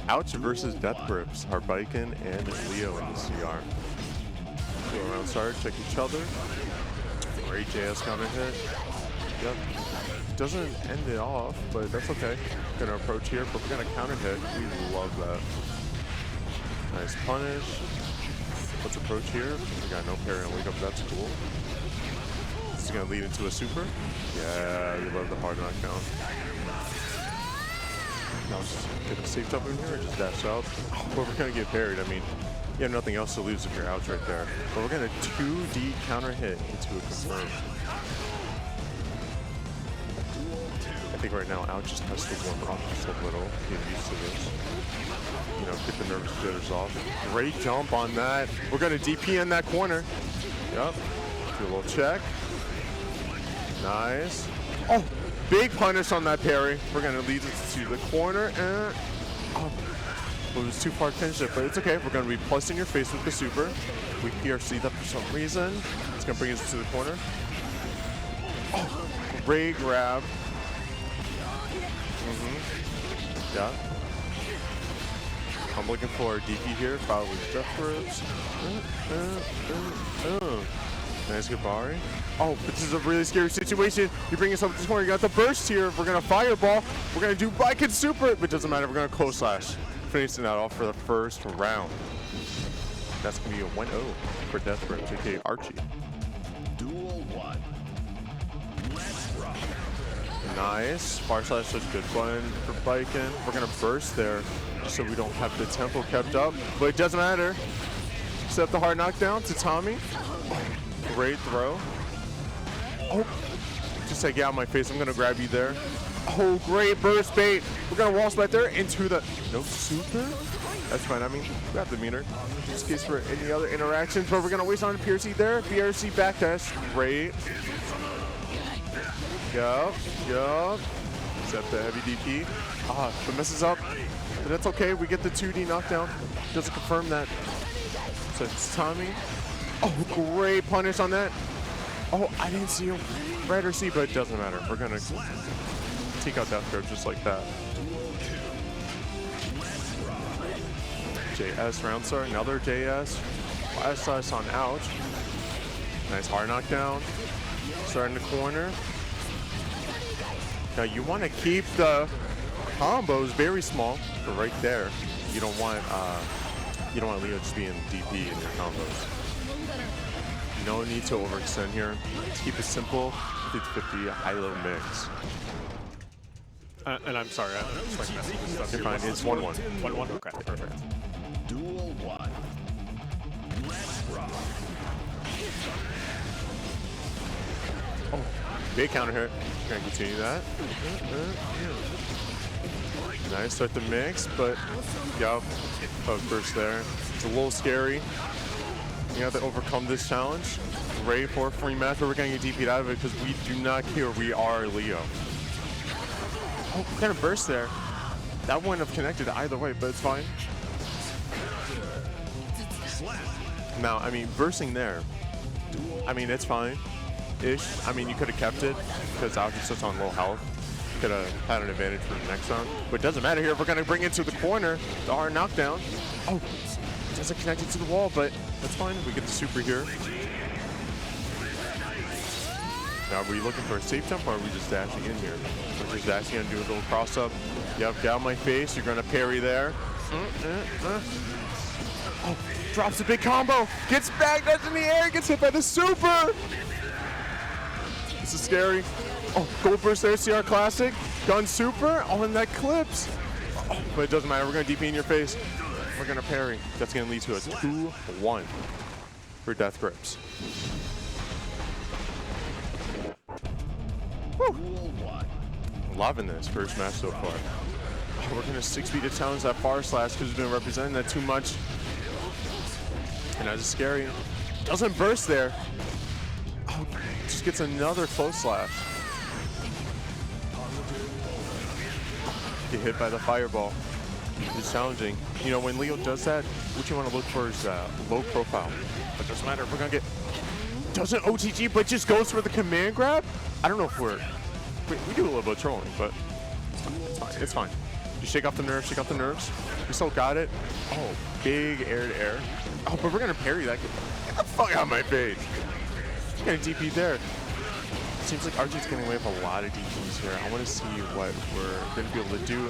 Ouch versus Death Grips, Harbiken and Leo in the CR. Go around start, check each other. Great JS counter hit. Yep. Doesn't end it off, but that's okay. Gonna approach here, but we're gonna counter hit. We love that. Nice punish. Let's approach here. We got no parry on wake up, that's cool. This is gonna lead into a super. Yeah, we love the hard knockdown. Now just get a safe jump in here and just dash out. But we're gonna get parried. I mean, you have nothing else to lose if you're out right there. But we're gonna 2D counter hit into a confirm. I think right now Ouch just has to warm up just a little, get used to this. You know, get the nervous jitters off. Great jump on that. We're gonna DP in that corner. Yep. Do a little check. Nice. Oh, big punish on that parry. We're gonna lead it to the corner and oh, well, it was too far to finish it, but it's okay. We're gonna be plus in your face with the super. We PRC that for some reason. It's gonna bring us to the corner. Oh, great grab. Yeah. I'm looking for a DP here, followed with Death Grips. Nice Gabari. Oh, this is a really scary situation. You bring yourself to this corner, you got the burst here. We're gonna fireball. We're gonna do Viking super, but it doesn't matter. We're gonna close slash. Finishing that off for the first round. That's gonna be a 1-0 for Death Grips, aka Archie. Duel 1. Let's rock. Nice. Far slash such a good button for Viking. We're gonna burst there so we don't have the tempo kept up, but it doesn't matter. Set up the hard knockdown to Tommy. Great throw. Oh, just like, get out of my face. I'm gonna grab you there. Oh, great burst bait. We're gonna wall splat there into the, no super? That's fine, I mean, grab the meter. Just in case for any other interactions, but we're gonna waste on a PRC there. PRC backdash, great. Yup. Except the heavy DP. Ah, but messes up. But that's okay, we get the 2D knockdown. Doesn't confirm that. So it's Tommy. Oh, great punish on that. Oh, I didn't see him red or C, but it doesn't matter. We're gonna take out Death Grip just like that. JS round start, another JS. Last us on Ouch. Nice hard knockdown. Start in the corner. Now you want to keep the combos very small, but right there, you don't want Leo just being DP in your combos. No need to overextend here. Let's keep it simple. 50-50 high-low mix. And I'm sorry, I'm just like messing with stuff. You're fine. It's 1-1. 1-1. Okay, perfect. Duel 1. Let's rock. Oh, big counter hit. Gonna continue that. Nice, start the mix, but yup, burst there. It's a little scary. You have to overcome this challenge. Ready for a free match, but we're gonna get DP'd out of it because we do not care. We are Leo. Oh, kind of burst there. That wouldn't have connected either way, but it's fine. Now, I mean, bursting there. I mean, it's fine. Ish. I mean, you could have kept it because Ouch is such on low health. Could have had an advantage for the next round, but it doesn't matter here. We're gonna bring it to the corner. The hard knockdown. Oh, it doesn't connect it to the wall, but that's fine. We get the super here. Now, are we looking for a safe jump or are we just dashing in here? We're just dashing and do a little cross up. Yep, get out my face. You're gonna parry there. Oh, drops a big combo. Gets back, that's in the air, gets hit by the super. This is scary. Oh, gold burst there, CR Classic. Gun super. Oh, and that clips. Oh, but it doesn't matter. We're going to DP in your face. We're going to parry. That's going to lead to a 2-1 for Death Grips. Woo. Loving this first match so far. Oh, we're going to 6-feet to challenge that far slash because we've been representing that too much. And that's scary. Doesn't burst there. Oh, just gets another close slash. Get hit by the fireball. It's challenging. You know, when Leo does that, what you want to look for is low profile. But it doesn't matter. We're going to get... Doesn't OTG, but just goes for the command grab? I don't know if we do a little bit of trolling, but it's fine. It's fine. You shake off the nerves, shake off the nerves. We still got it. Oh, big air to air. Oh, but we're gonna parry that. Get the fuck out of my face. Gonna DP there. Seems like Archie's getting away with a lot of DPs here. I want to see what we're gonna be able to do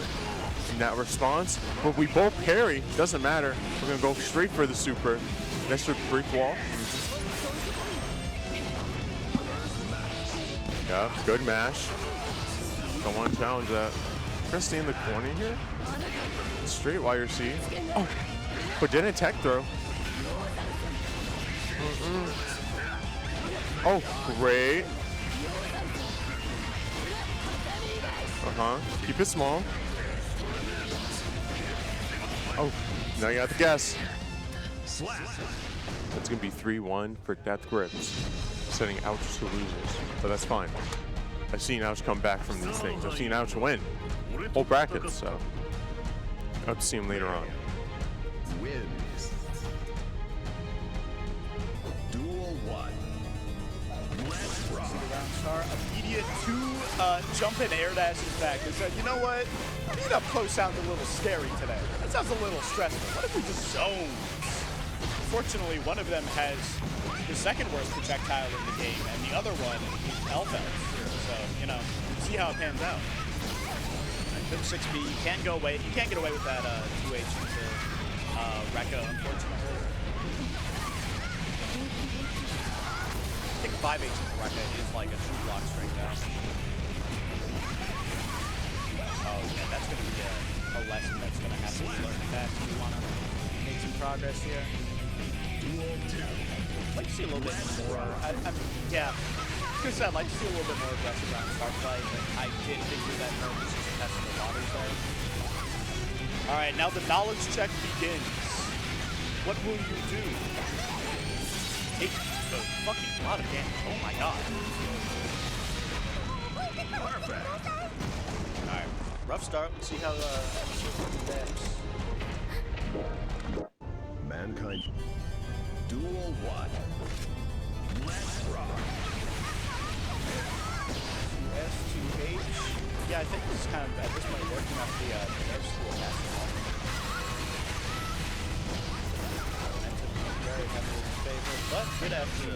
in that response. But we both parry, doesn't matter. We're gonna go straight for the super. Next to brick wall. Yeah, good mash. Don't want to challenge that. We're gonna stay in the corner here. Straight YRC. Oh, but didn't tech throw. Oh, great. Keep it small. Oh, now you have to guess. That's gonna be 3-1 for Death Grips, sending Ouch to losers. But that's fine. I've seen Ouch come back from these things. I've seen Ouch win whole brackets, so I'll have to see him later on. Wins. Duel 1. Let's rock. Star immediate jump in air dash is back. They said, you know what? Being up close sounds a little scary today. That sounds a little stressful. What if we just zone? Fortunately, one of them has the second worst projectile in the game, and the other one is Elfels. So, you know, see how it pans out. Good 6B, you can't go away. You can't get away with that 2H into Rekka, unfortunately. I think 5H into Rekka is like a 2-block straight down. Oh, yeah, that's going to be a lesson that's going to have to be learned fast if we want to make some progress here. I'd like to see a little bit more. Yeah, because I'd like to see a little bit more aggressive around start play, but I did figure that nervous is testing the waters there. All right, now the knowledge check begins. What will you do? Take a fucking lot of damage. Oh my god. Perfect. All right, rough start. Let's see how steps. Mankind. Duel 1. Let's rock. S2H. Yeah, I think this is kind of at this point working off the edge school basketball. Very heavily in favor, but good FD.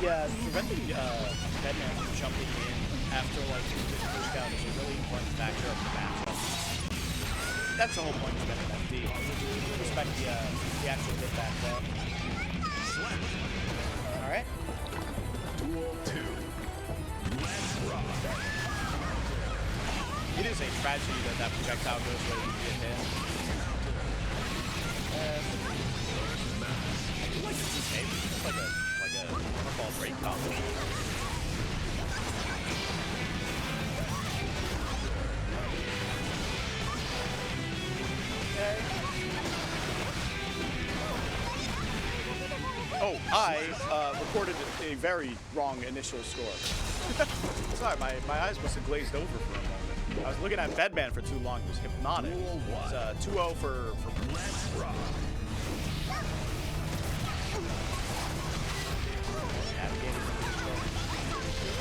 Yeah, preventing Bedman from jumping in after like push out is a really important factor of the matchup. That's the whole point of spending FD. Respect the actual hit back there. All right. Duel 2. Let's rock. It is a tragedy that that projectile goes where you get hit. I feel like this is maybe just like a football break combo. Okay. Oh, I recorded a very wrong initial score. Sorry, my eyes must have glazed over for a moment. I was looking at Bedman for too long. It was hypnotic. It's 2-0 for Let's rock.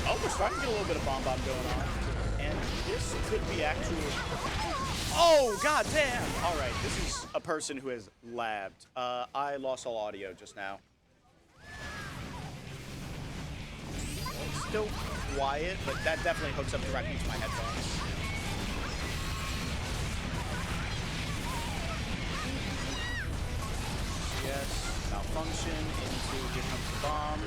Oh, we're starting to get a little bit of bomb going on. And this could be actual... Oh, god damn! Alright, this is a person who has labbed. I lost all audio just now. It's still quiet, but that definitely hooks up directly to my headphones. Yes, malfunction into here comes the bomb.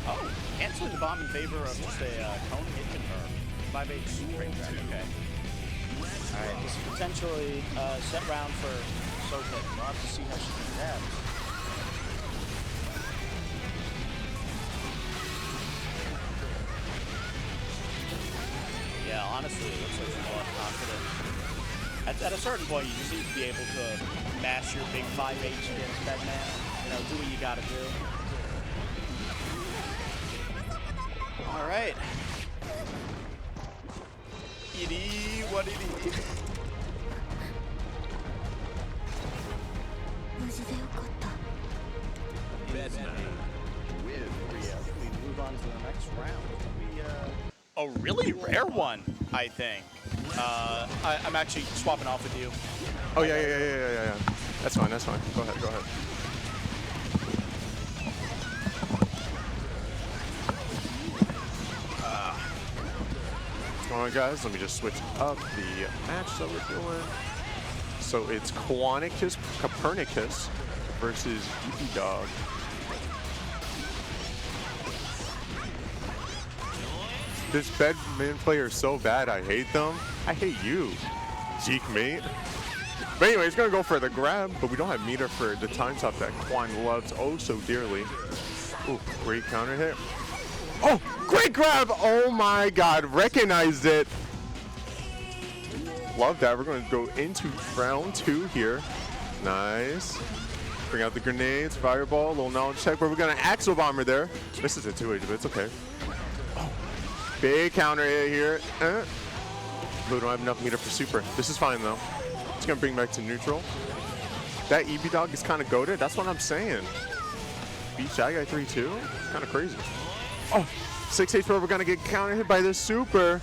Oh, canceling the bomb in favor of just a cone hit confirm. 5H straight drag, okay. Alright, this is potentially set round for Sophie. We'll have to see how she adapts. Yeah, honestly, it looks like she's a lot confident. At a certain point, you just need to be able to mash your big 5H against Bedman. You know, do what you gotta do. Alright. It is what it is. We move on to the next round. A really rare one, I think. I'm actually swapping off with you. Oh, yeah. That's fine, that's fine. Go ahead, go ahead. What's going on, guys? Let me just switch up the match that we're doing. So it's Copernicus versus EP-Dog. This Bedman player is so bad, I hate them. I hate you, Zeke mate. But anyway, he's gonna go for the grab, but we don't have meter for the time stop that Quan loves oh so dearly. Ooh, great counter hit. Oh, great grab! Oh my god, recognized it. Love that. We're gonna go into round 2 here. Nice. Bring out the grenades, fireball, little knowledge check, but we're gonna Axel Bomber there. This is a 2H, but it's okay. Oh, big counter hit here. But we don't have enough meter for super. This is fine though. It's gonna bring back to neutral. That EP-Dog is kind of goated. That's what I'm saying. Beat Shy Guy 3-2. Kind of crazy. Oh, 6H, but we're gonna get counter hit by the super.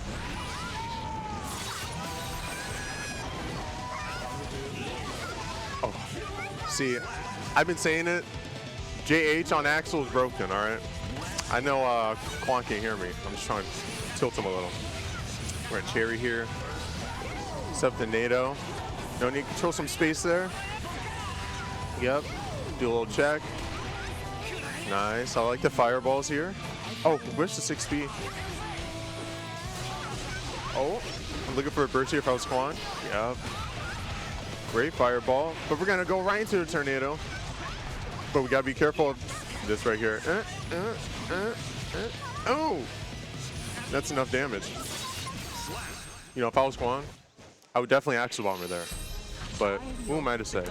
Oh, see, I've been saying it. JH on Axel is broken. All right. I know Quan can't hear me. I'm just trying to tilt him a little. We're at Cherry here. Set up the NATO. No need to control some space there. Yep. Do a little check. Nice. I like the fireballs here. Oh, where's the 6B? Oh, I'm looking for a burst here if I was Quan. Yep. Great fireball. But we're going to go right into the tornado. But we got to be careful of this right here. Oh! That's enough damage. You know, if I was Quan, I would definitely Axel Bomber there. But who am I to say?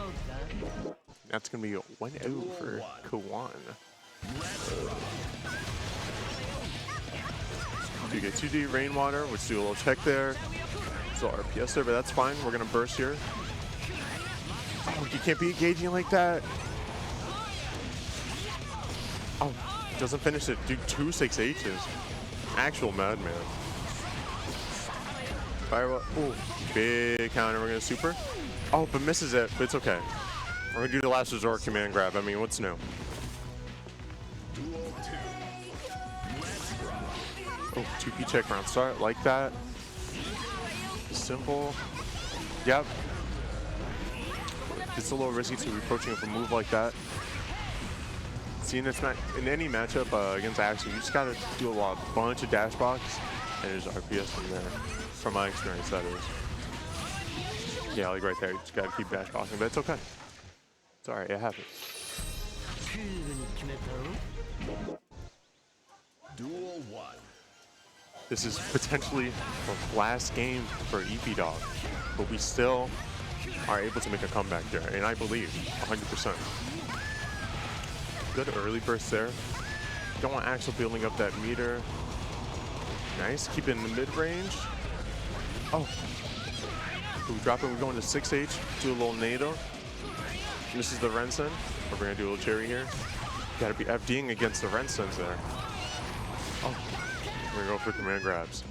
That's going to be 1-0 for Quan. You get 2D Rainwater, let's do a little check there. So RPS there, but that's fine. We're going to burst here. Oh, you can't be engaging like that. Oh, doesn't finish it. Dude, 2 6Hs. Actual madman. Firewall. Ooh, big counter. We're going to super. Oh, but misses it, but it's okay. We're going to do the last resort command grab. I mean, what's new? Oh, 2P check round start. Like that. Simple. Yep. It's a little risky to be approaching with a move like that. See, in any matchup against Axel, you just gotta do a bunch of dash box, and there's RPS from there. From my experience, that is. Yeah, like right there, you just gotta keep dash boxing, but it's okay. It's alright, it happens. Duel 1. This is potentially the last game for EP-Dog, but we still are able to make a comeback there, and I believe 100%. Good early burst there. Don't want Axel building up that meter. Nice, keep it in the mid-range. Oh, we drop it, we're going to 6H, do a little NATO. This is the Rensen. We're gonna do a little cherry here. Gotta be FDing against the Rensens there. Oh, we're gonna go for command grabs.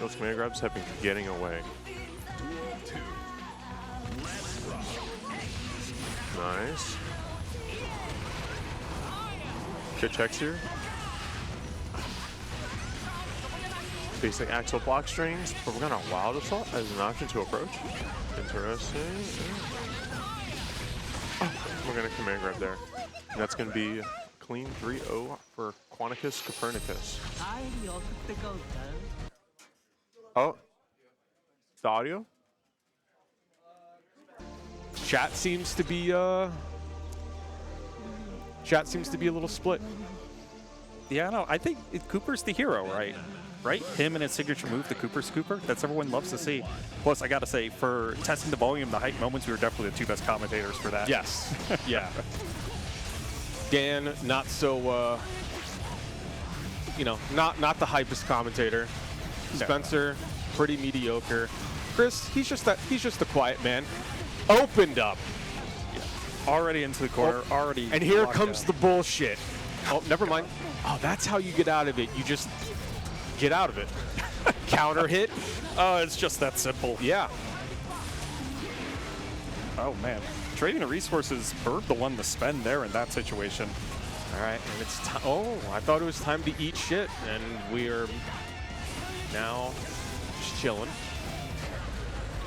Those command grabs have been getting away. Nice. Good checks here. Basic Axel block strings, but we're gonna Wild Assault as an option to approach. Interesting. Oh, we're gonna command grab there. And that's gonna be clean 3-0 for Quanticus Copernicus. Oh, the audio? Chat seems to be a little split. Yeah, no, I think Cooper's the hero, right? Right? Him and his signature move, the Cooper Scooper. That's everyone loves to see. Plus, I got to say, for testing the volume, the hype moments, we were definitely the 2 best commentators for that. Yes. Yeah. Dan, not so, you know, not the hypest commentator. No. Spencer, pretty mediocre. Chris, he's just the quiet man. Opened up. Already into the corner, already. And here locked comes down. the bullshit. Oh, never mind. Oh, that's how you get out of it. You just get out of it. Counter hit. Oh, it's just that simple. Yeah. Oh, man. Trading the resources, Burb the one to spend there in that situation. All right, and it's time. Oh, I thought it was time to eat shit, and we are now just chilling.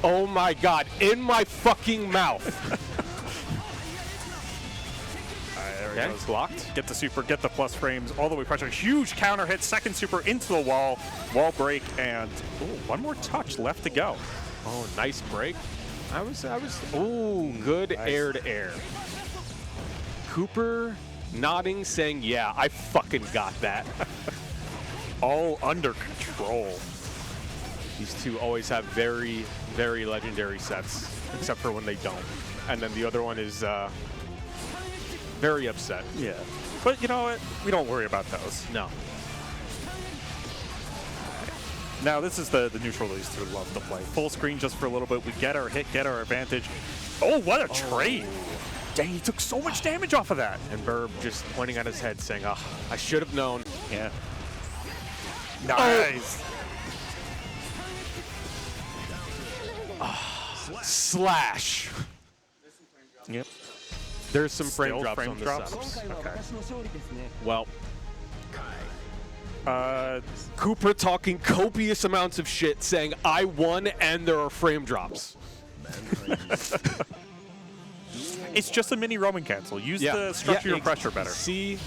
Oh my God! In my fucking mouth. All right, there Okay, it it's goes. blocked. Get the super, get the plus frames, all the way pressure. Huge counter hit, second super into the wall break, and ooh, one more touch left to go. Oh, nice break. I was. Ooh, good Nice. air to air. Cooper nodding, saying, "Yeah, I fucking got that." All under control. These two always have very, very legendary sets, except for when they don't. And then the other one is very upset. Yeah. But you know what? We don't worry about those. No. Now, this is the neutral that used to love to play. Full screen just for a little bit. We get our hit, get our advantage. Oh, what a trade. Dang, he took so much damage off of that. And Burb just pointing at his head, saying, "Oh, I should have known." Yeah. Nice. Slash. Yep. There's some frame Still drops frame on the drops? setups. Well, Uh, Cooper talking copious amounts of shit, saying, "I won," and there are frame drops. it's just a mini Roman cancel. Use the structure your pressure better. See,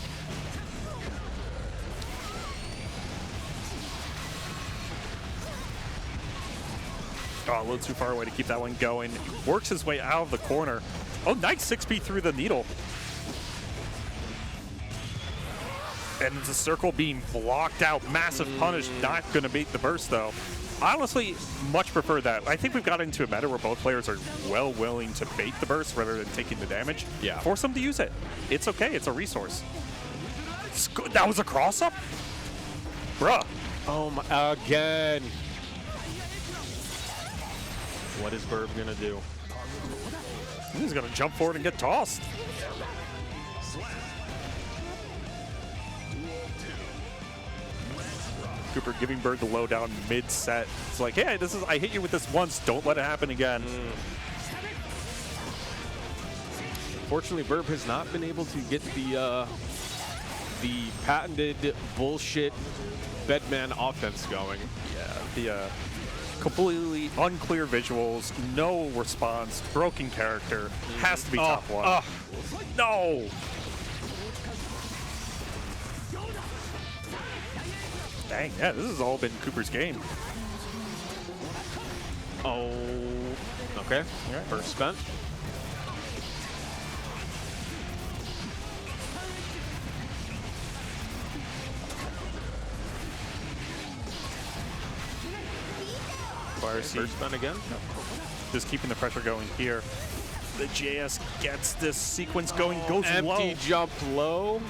Oh, a little too far away to keep that one going. Works his way out of the corner. Oh, nice 6B through the needle. And the circle being blocked out. Massive punish. Not going to beat the burst, though. I honestly much prefer that. I think we've got into a meta where both players are well willing to bait the burst rather than taking the damage. Yeah. Force them to use it. It's okay. It's a resource. That was a cross-up? Bruh. oh my, again. What is Burb gonna do? He's going to jump forward and get tossed. Cooper giving Bird the lowdown mid-set. It's like, hey, this is I hit you with this once. Don't let it happen again. Fortunately, Burb has not been able to get the patented bullshit bedman offense going. The completely unclear visuals, no response, broken character. Has to be top one. No! Dang, yeah, this has all been Cooper's game. Oh, okay. First spent. First spent again. Just keeping the pressure going here. The JS gets this sequence going, goes Empty low. jump low.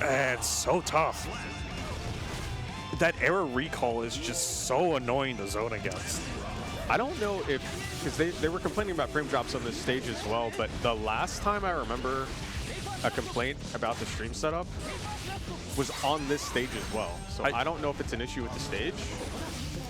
It's so tough. That error recall is just so annoying to zone against. I don't know if, because they were complaining about frame drops on this stage as well, but the last time I remember a complaint about the stream setup was on this stage as well. So I don't know if it's an issue with the stage.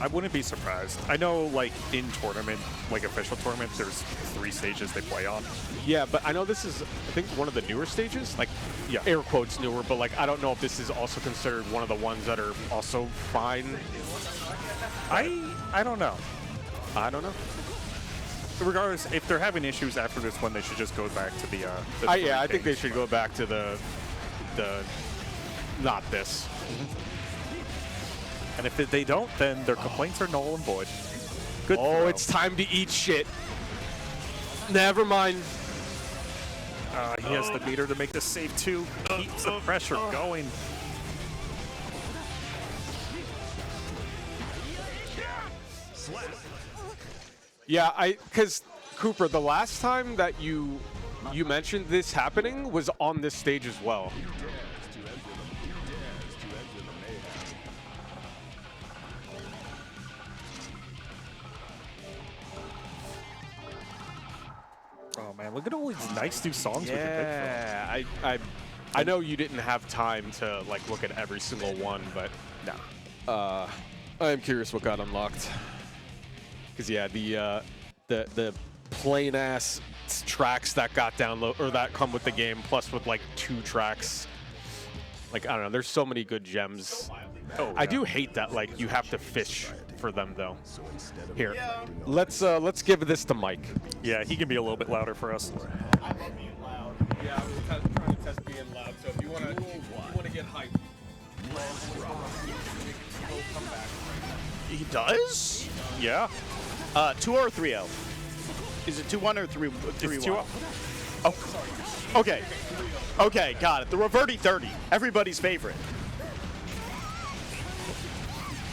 I wouldn't be surprised. I know, like, in tournament, like official tournament, there's 3 stages they play on. Yeah, but I know this is, I think, one of the newer stages. Like, Yeah. air quotes newer, but like, I don't know if this is also considered one of the ones that are also fine. I don't know. I don't know. Regardless, if they're having issues after this one, they should just go back to the Yeah, I think they stage. should go back to the not this. And if they don't, then their complaints are null and void. Good Oh, throw. it's time to eat shit. Never mind. He has the meter to make the save too. Keeps the pressure going. Yeah, because Cooper, the last time that you mentioned this happening was on this stage as well. Oh man, look at all these nice new songs we can pick from. Yeah, I know you didn't have time to like look at every single one, but No. I am curious what got unlocked. Because yeah, the plain ass tracks that got download or that come with the game, plus with like 2 tracks. Like I don't know, there's so many good gems. Oh, I yeah. do hate that like you have to fish for them though. So instead of Here, Yeah. let's give this to Mike. Yeah, he can be a little bit louder for us. Yeah, I was trying to test being loud. So if you want to get hyped, come back. He does? Yeah. 2 or 3-0? Is it 2-1 or 3-1? It's 2-0. Oh, okay. Okay, got it. The Reverti 30, everybody's favorite.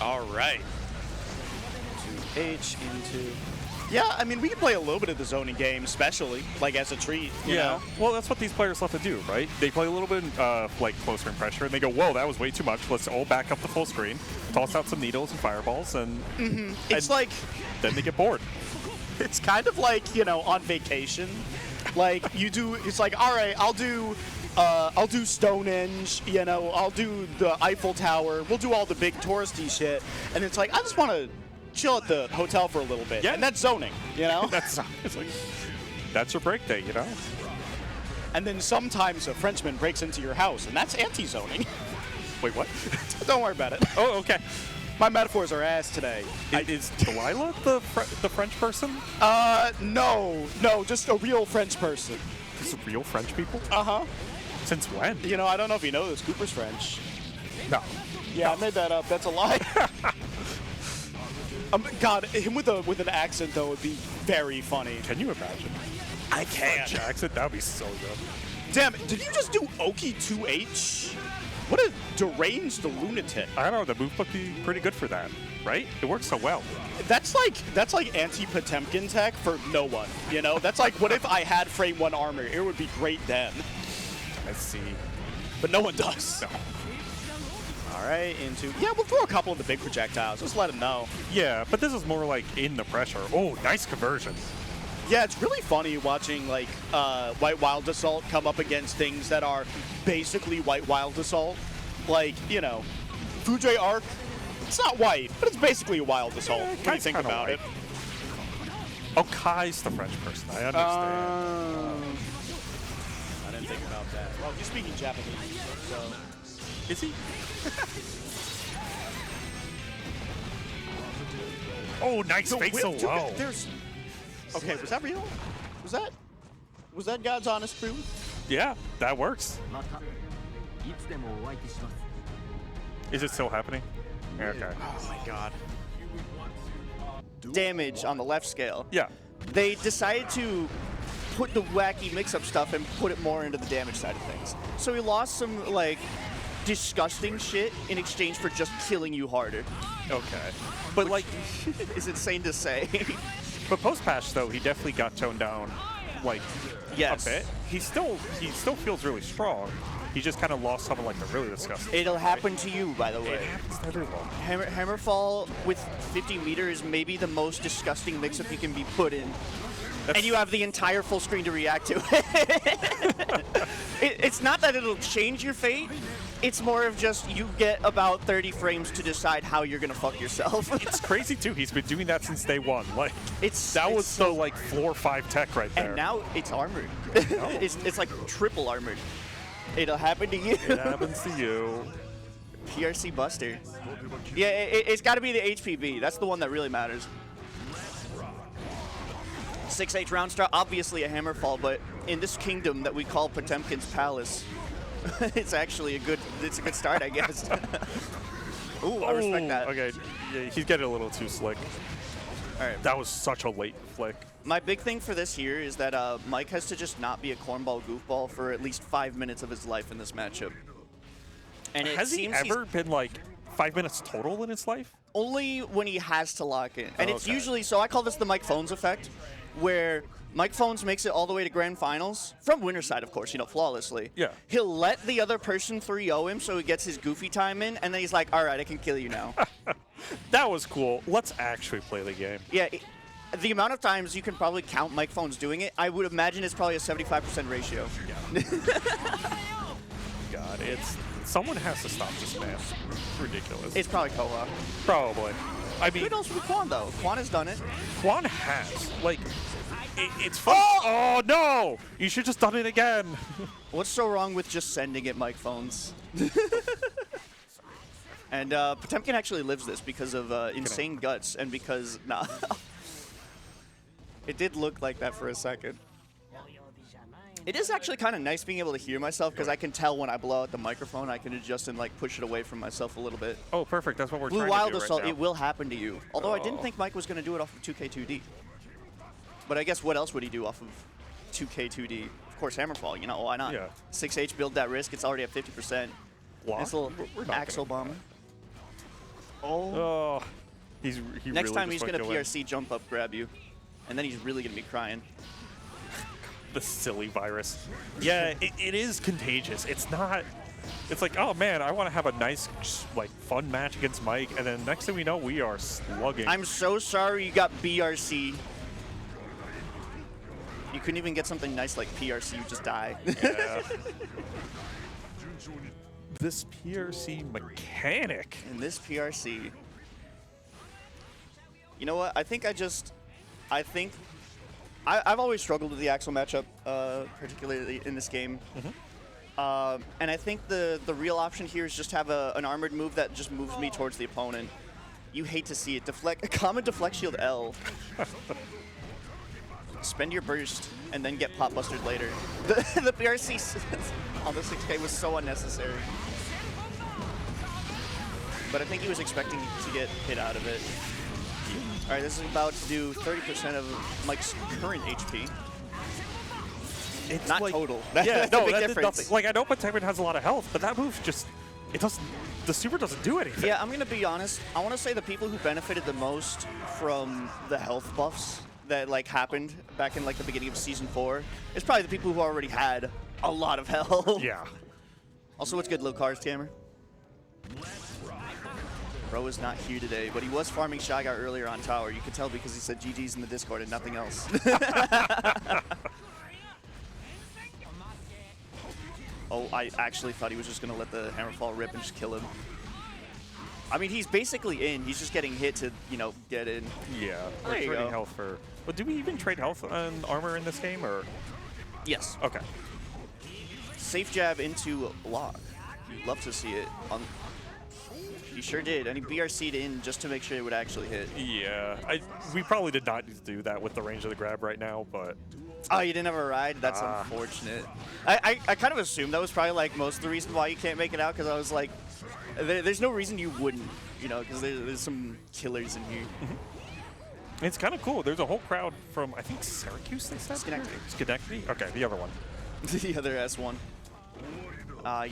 All right. 2H into... Yeah, I mean, we can play a little bit of the zoning game, especially, like, as a treat, you know? Well, that's what these players love to do, right? They play a little bit like close range pressure, and they go, "Whoa, that was way too much. Let's all back up the full screen, toss out some needles and fireballs, and It's like... then they get bored." It's kind of like, you know, on vacation. Like, you do... It's like, all right, I'll do Stonehenge, you know, I'll do the Eiffel Tower, we'll do all the big touristy shit, and it's like, I just want to chill at the hotel for a little bit. Yeah. And that's zoning, you know? It's like, that's your break day, you know? And then sometimes a Frenchman breaks into your house, and that's anti-zoning. Wait, what? Don't worry about it. Oh, okay. My metaphors are ass today. Is Delilah the French person? No, just a real French person. Is it real French people? Uh-huh. Since when? You know, I don't know if you know this, Cooper's French. No. Yeah, I made that up. That's a lie. God, him with an accent, though, would be very funny. Can you imagine? I can't. French accent? That would be so good. Damn, did you just do Oki 2H? What a deranged lunatic. I don't know. The move would be pretty good for that, right? It works so well. That's like anti-Potemkin tech for no one, you know? That's like, what if I had frame 1 armor? It would be great then. Let's see. But no one does. No. All right, yeah, we'll throw a couple of the big projectiles. Just let them know. Yeah, but this is more like in the pressure. Oh, nice conversion. Yeah, it's really funny watching like White Wild Assault come up against things that are basically White Wild Assault. Like, you know, Fujay Arc, it's not white, but it's basically a Wild Assault when you Kai's think kinda about white. it. Oh, Kai's the French person. I understand. I didn't think about that. Well, he's speaking Japanese, so... Is he? Oh, nice fake so Dude, low. there's... Okay, was that real? Was that God's honest truth? Yeah, that works. Is it still happening? Okay. Oh my god. Damage on the left scale. Yeah. They decided to put the wacky mix-up stuff and put it more into the damage side of things. So he lost some, like, disgusting shit in exchange for just killing you harder. Okay. But like, Is insane to say. but post-patch though, he definitely got toned down, like, Yes. a bit. He still feels really strong. He just kind of lost something like the really disgusting. It'll happen to you, by the It way. happens to everyone. Hammerfall with 50 meters is maybe the most disgusting mix-up you can be put in. And you have the entire full screen to react to. It's not that it'll change your fate. It's more of just you get about 30 frames to decide how you're gonna fuck yourself. It's crazy too. He's been doing that since day one. Like, It's that was so the like floor 5 tech right there. And now it's armored. it's like triple armored. It'll happen to you. It happens to you. PRC Buster. Yeah, it's got to be the HPB. That's the one that really matters. 6H round star, obviously a Hammerfall, but in this kingdom that we call Potemkin's Palace, it's actually a good start, I guess. Ooh, I respect that. Okay, yeah, he's getting a little too slick. All right. That was such a late flick. My big thing for this here is that Mike has to just not be a cornball goofball for at least 5 minutes of his life in this matchup. And it Has he seems he's ever been like 5 minutes total in his life? only when he has to lock in. And it's Okay. usually, so I call this the Mike Phones effect, where Mike Phones makes it all the way to grand finals, from winner's side, of course, you know, flawlessly. Yeah. He'll let the other person 3-0 him so he gets his goofy time in, and then he's like, all right, I can kill you now. That was cool. Let's actually play the game. Yeah, the amount of times you can probably count Mike Phones doing it, I would imagine it's probably a 75% ratio. it's someone has to stop this man. It's ridiculous. It's probably Koa. Probably. I mean, Could also be Quan, though. Quan has done it. Quan has. Like, it's fun. Oh, no! You should just done it again. What's so wrong with just sending it mic phones? And Potemkin actually lives this because of insane guts and because, nah. It did look like that for a second. It is actually kind of nice being able to hear myself because I can tell when I blow out the microphone, I can adjust and like push it away from myself a little bit. Oh, perfect. That's what we're Blue trying Wild to do Assault, right now. it will happen to you. Although I didn't Oh. think Mike was going to do it off of 2K2D. But I guess what else would he do off of 2K2D? Of course, Hammerfall. You know, why not? Yeah. 6H, build that risk. It's already at 50%. What? Nice little We're not Axel gonna- bomb. Oh. Oh. He Next really time just he's went going to win. PRC jump up grab you. And then he's really going to be crying. The silly virus. Yeah, it is contagious. It's not. It's like, oh man, I want to have a nice, like, fun match against Mike, and then next thing we know, we are slugging. I'm so sorry you got BRC. You couldn't even get something nice like PRC, you just die. Yeah. This PRC mechanic. In this PRC. You know what? I think I've always struggled with the Axel matchup, particularly in this game. And I think the real option here is just have an armored move that just moves me towards the opponent. You hate to see it. Deflect, common deflect shield L. Spend your burst and then get pop bustered later. The PRC on the 6K was so unnecessary. But I think he was expecting to get hit out of it. All right, this is about to do 30% of Mike's current HP. It's Not like, total. Yeah, That's a no, big that did difference. nothing. Like, I know Potemkin has a lot of health, but that move just, it doesn't, the super doesn't do anything. Yeah, I'm going to be honest. I want to say the people who benefited the most from the health buffs that like happened back in like the beginning of Season 4 is probably the people who already had a lot of health. Yeah. Also, what's good, low cars, Tamer? Bro is not here today, but he was farming Shy Guy earlier on tower. You could tell because he said GG's in the Discord and nothing else. Oh, I actually thought he was just going to let the Hammerfall rip and just kill him. I mean, he's basically in. He's just getting hit to, you know, get in. Yeah. There We're you trading go. health for, but do we even trade health on armor in this game, or? Yes. Okay. Safe jab into lock. You'd love to see it. He sure did, and he BRC'd in just to make sure it would actually hit. Yeah. We probably did not need to do that with the range of the grab right now, but. Oh, you didn't have a ride? That's unfortunate. I kind of assumed that was probably like most of the reason why you can't make it out, because I was like, there's no reason you wouldn't, you know, because there's some killers in here. It's kind of cool. There's a whole crowd from, I think, Syracuse, they said? Schenectady. Schenectady? Okay, the other one. The other S1.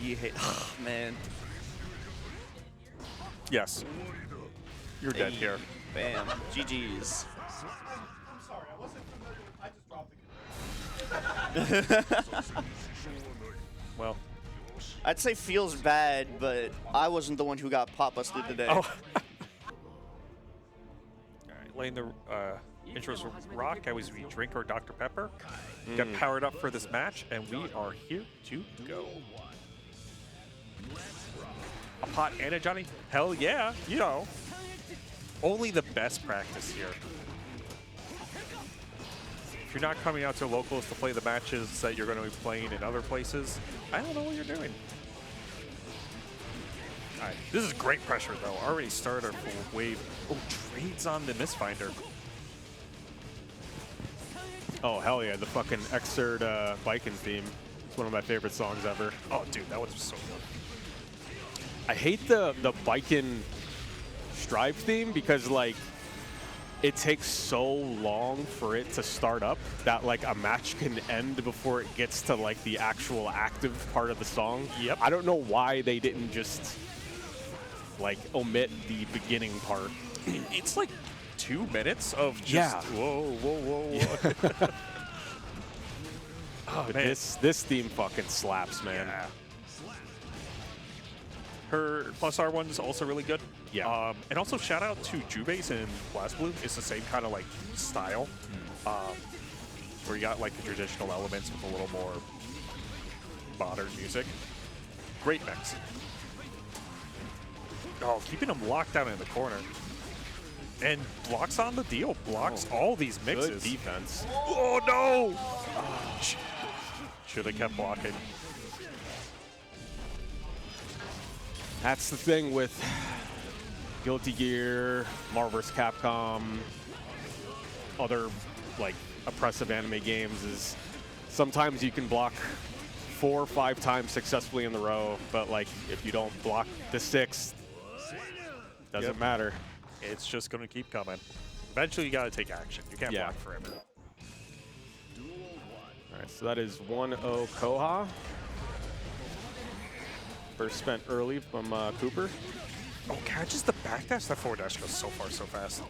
You hate, oh, man. Yes. You're dead Hey, here. Bam. GG's. Well. I'd say feels bad, but I wasn't the one who got pop busted today. Oh. All right, laying the intros rock as we drink our Dr. Pepper. Got powered up for this match, and we are here to go. A pot and a Johnny? Hell yeah, you know. Only the best practice here. If you're not coming out to locals to play the matches that you're going to be playing in other places, I don't know what you're doing. All right, this is great pressure, though. Already started our full wave. Oh, trades on the Mistfinder. Oh, hell yeah, the fucking Xrd Viking theme. It's one of my favorite songs ever. Oh, dude, that was so good. I hate the Viking Strive theme because, like, it takes so long for it to start up that, like, a match can end before it gets to, like, the actual active part of the song. Yep. I don't know why they didn't just, like, omit the beginning part. It's like 2 minutes of just Yeah. whoa, whoa, whoa, whoa. Oh, man. This theme fucking slaps, man. Yeah. Her plus R1 is also really good. Yeah. And also shout out to Jubase and BlazBlue. It's the same kind of like style, where you got like the traditional elements with a little more modern music. Great mix. Oh, keeping him locked down in the corner. And blocks on the deal. Blocks all these mixes. Good defense. Oh, no! Should have kept blocking. That's the thing with Guilty Gear, Marvel vs. Capcom, other like oppressive anime games is sometimes you can block 4 or 5 times successfully in the row, but like if you don't block the 6th, doesn't matter. It's just going to keep coming. Eventually, you got to take action. You can't block forever. All right, so that is 1-0 Koha. First spent early from Cooper. Oh, catches the backdash. That forward dash goes so far, so fast.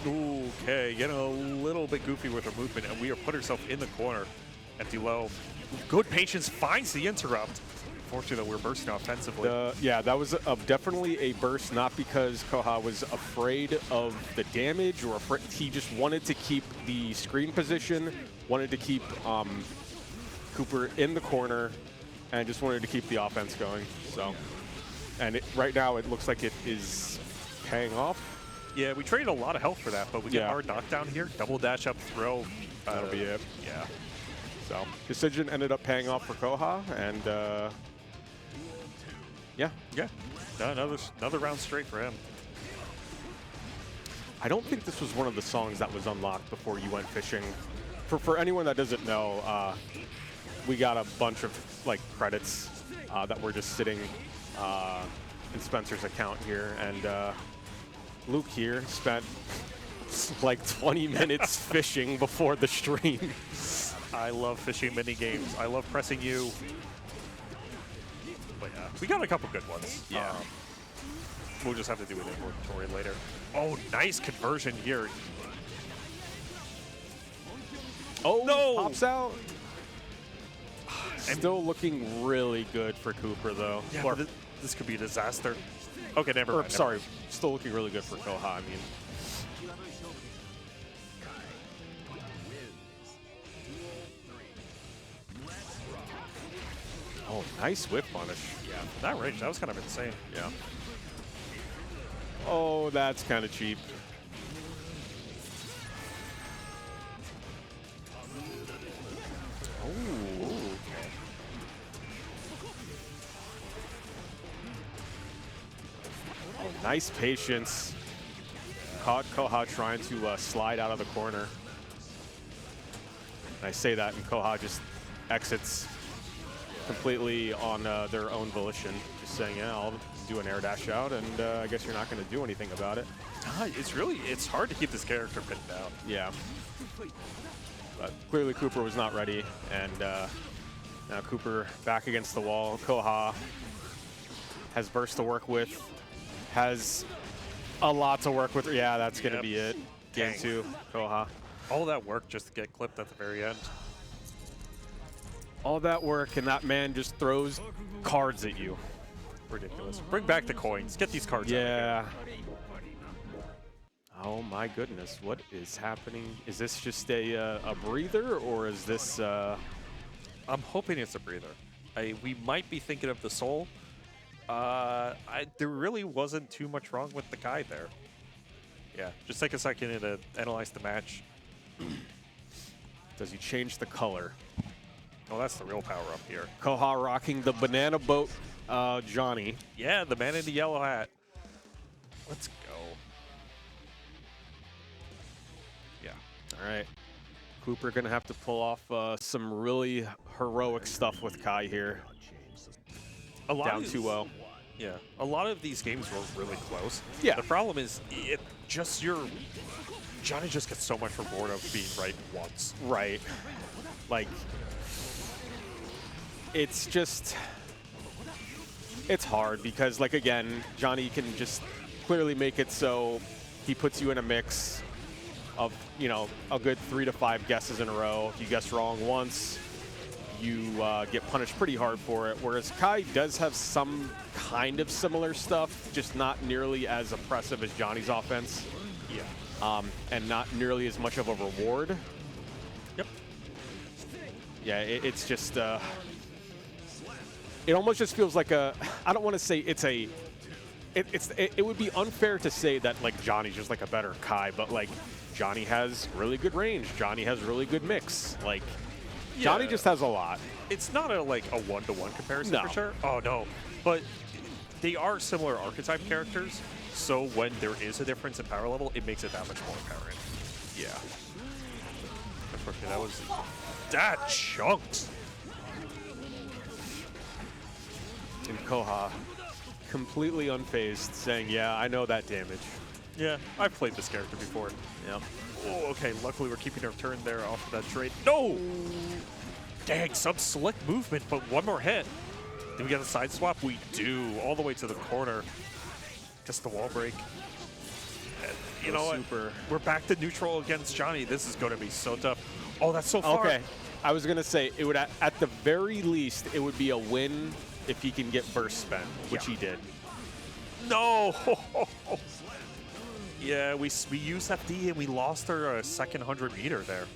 Okay, getting a little bit goofy with her movement, and we are put herself in the corner. Empty low. Good patience finds the interrupt. Unfortunately, we're bursting offensively. Yeah, that was definitely a burst, not because Koha was afraid of the damage or he just wanted to keep the screen position, wanted to keep Cooper in the corner, and just wanted to keep the offense going. So, and right now it looks like it is paying off. Yeah, we traded a lot of health for that, but we get hard knockdown here. Double dash up throw. That'll be it. Yeah. So, decision ended up paying off for Koha, and yeah. Another round straight for him. I don't think this was one of the songs that was unlocked before you went fishing. For anyone that doesn't know, we got a bunch of like credits that were just sitting in Spencer's account here, and Luke here spent like 20 minutes fishing before the stream. I love fishing mini games. I love pressing you. But yeah, we got a couple good ones. Yeah. We'll just have to do an inventory later. Oh, nice conversion here. Oh, no! Pops out. Still looking really good for Cooper, though. Yeah, Or, but this could be a disaster. Okay, never or, mind. sorry, still looking really good for Koha. I mean, oh, nice whip punish. Yeah, that range, that was kind of insane. Yeah. Oh, that's kind of cheap. Oh. Oh, nice patience. Caught Koha trying to slide out of the corner. And I say that, and Koha just exits completely on their own volition, just saying, yeah, I'll do an air dash out, and I guess you're not going to do anything about it. It's hard to keep this character pinned down. Yeah. But clearly Cooper was not ready, and now Cooper back against the wall. Koha has burst to work with, has a lot to work with. Yeah, that's going to be it. Game 2, Koha. All that work just to get clipped at the very end. All that work, and that man just throws cards at you. Ridiculous. Bring back the coins. Get these cards out of here. Yeah. Oh my goodness, what is happening? Is this just a breather, or is this... I'm hoping it's a breather. We might be thinking of the soul. There really wasn't too much wrong with the guy there. Yeah, just take a second to analyze the match. Does he change the color? Oh, that's the real power-up here. Koha rocking the banana boat Johnny. Yeah, the man in the yellow hat. Let's go. Yeah. All right. Cooper going to have to pull off some really heroic stuff with Kai here. A lot Down 2-0. Yeah, a lot of these games were really close. Yeah. The problem is, Johnny just gets so much reward of being right once. Right. Like, it's just, it's hard because, like, again, Johnny can just clearly make it so he puts you in a mix of, you know, a good 3 to 5 guesses in a row. If you guess wrong once, you get punished pretty hard for it. Whereas Kai does have some kind of similar stuff, just not nearly as oppressive as Johnny's offense. Yeah. and not nearly as much of a reward. Yep. Yeah, it's just, it almost just feels like a, I don't want to say it's a, it would be unfair to say that like Johnny's just like a better Kai, but like Johnny has really good range. Johnny has really good mix. Like Johnny Yeah. just has a lot. It's not a like a one-to-one comparison No. for sure. Oh no, but they are similar archetype characters. So when there is a difference in power level, it makes it that much more apparent. Yeah. Unfortunately, that chunked. And Koha, completely unfazed, saying, "Yeah, I know that damage." Yeah, I've played this character before. Yep. Oh, okay. Luckily, we're keeping our turn there off of that trade. No! Dang, some slick movement, but one more hit. Do we get a side swap? We do, all the way to the corner. Just the wall break. And you know what? Super. We're back to neutral against Johnny. This is going to be so tough. Oh, that's so far. Okay, I was gonna say it would at the very least it would be a win if he can get burst spent, which he did. No! Yeah, we used FD and we lost our second 100 meter there.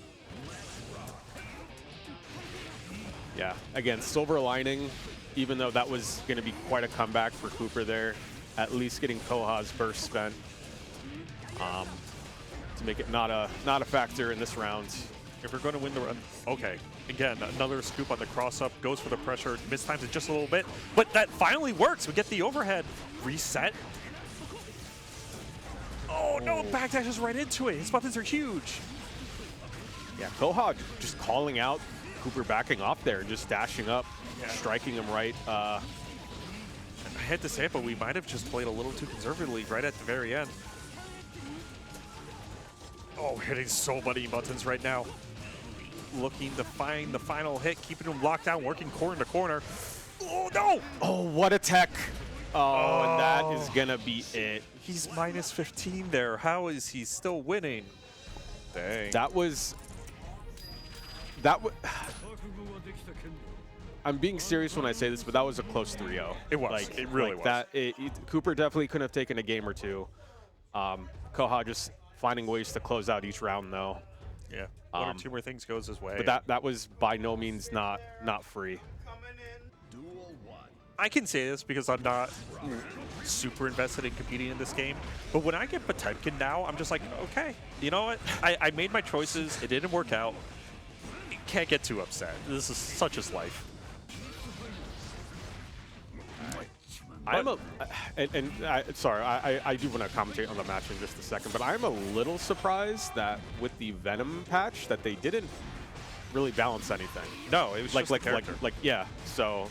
Yeah, again, silver lining, even though that was going to be quite a comeback for Cooper there, at least getting Koha's burst spent to make it not a factor in this round. If we're going to win the run, okay. Again, another scoop on the cross up, goes for the pressure, mistimes it just a little bit, but that finally works. We get the overhead reset. Oh no, backdashes right into it. His buttons are huge. Yeah, Koha just calling out Cooper backing off there and just dashing up, Yeah. striking him right. I hate to say it, but we might have just played a little too conservatively right at the very end. Oh, hitting so many buttons right now. Looking to find the final hit, keeping him locked down, working corner to corner. Oh, no! Oh, what a tech. Oh, and that is going to be it. He's minus 15 there. How is he still winning? Dang. That was... I'm being serious when I say this, but that was a close 3-0. It was. It really was. Cooper definitely couldn't have taken a game or two. Koha just finding ways to close out each round, though. Yeah. One or two more things goes his way. But that was by no means not free. Duel 1. I can say this because I'm not super invested in competing in this game. But when I get Potemkin now, I'm just like, okay, you know what? I made my choices. It didn't work out. Can't get too upset. This is such as life. Sorry, I do want to commentate on the match in just a second, but I'm a little surprised that with the Venom patch that they didn't really balance anything. No, it was just the character. Yeah. So